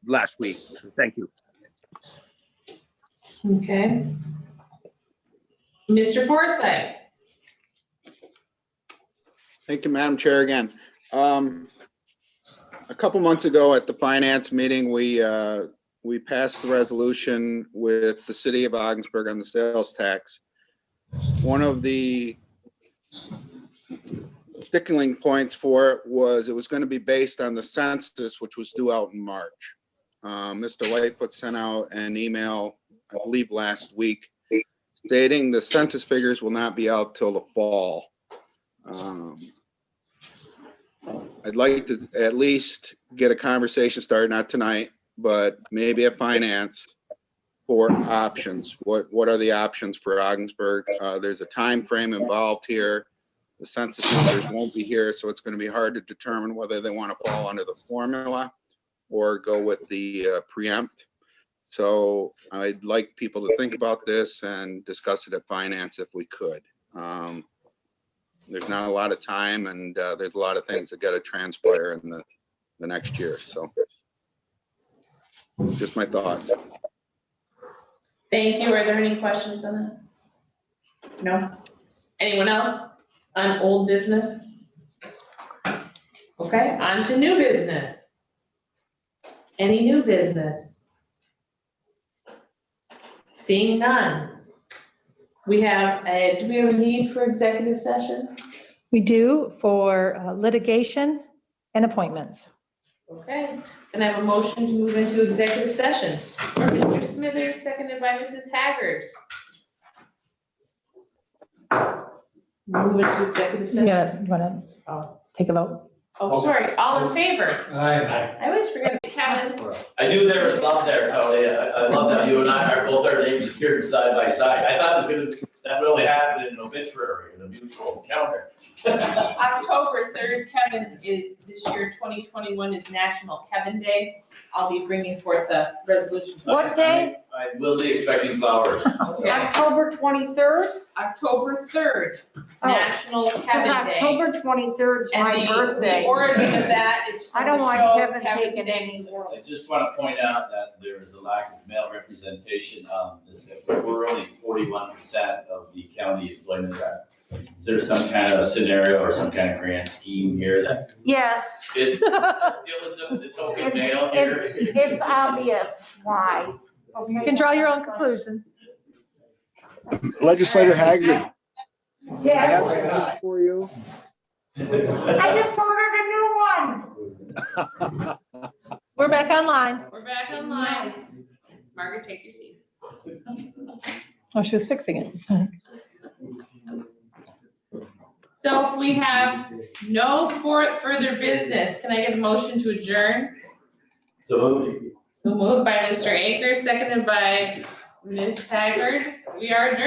last week. So thank you. Okay. Mr. Forsythe. Thank you, Madam Chair, again. A couple months ago at the finance meeting, we passed the resolution with the city of Ogdensburg on the sales tax. One of the stickling points for it was going to be based on the census, which was due out in March. Mr. Lightfoot sent out an email, I believe last week, stating the census figures will not be out till the fall. I'd like to at least get a conversation started, not tonight, but maybe at finance for options. What are the options for Ogdensburg? There's a time frame involved here. The census numbers won't be here, so it's going to be hard to determine whether they want to fall under the formula or go with the preempt. So I'd like people to think about this and discuss it at finance if we could. There's not a lot of time, and there's a lot of things that got to transpire in the next year. So just my thoughts. Thank you. Are there any questions on that? No? Anyone else on old business? Okay, on to new business. Any new business? Seeing none. We have do we have a need for executive session? We do for litigation and appointments. Okay, and I have a motion to move into executive session. For Mr. Smithers, seconded by Mrs. Haggard. Move into executive session. Yeah, you want to take a vote? Oh, sorry, all in favor? Aye. I always forget, Kevin. I knew there was love there, Tony. I love that you and I are both our names appeared side by side. I thought it was that really happened in an obituary, in a mutual encounter. October 3rd, Kevin, is this year 2021 is National Kevin Day. I'll be bringing forth the resolution. What day? I will be expecting flowers. Okay. October 23rd? October 3rd, Oh, National Because Kevin Day. October 23rd is my And birthday. the origin of that is I from don't the want show Kevin Kevin's taking Day any. I just want to point out that there is a lack of male representation on this. We're only 41% of the county employment rep. Is there some kind of scenario or some kind of grand scheme here that Yes. is still just the token male here? It's obvious why. You can draw your own conclusions. Legislator Haggard, I Yes. have something for you. I just ordered a new one. We're back online. We're back online. Margaret, take your seat. Oh, she was fixing it. So if we have no further business, can I get a motion to adjourn? So So moved by Mr. Akers, seconded by Ms. Haggard. We are adjourned.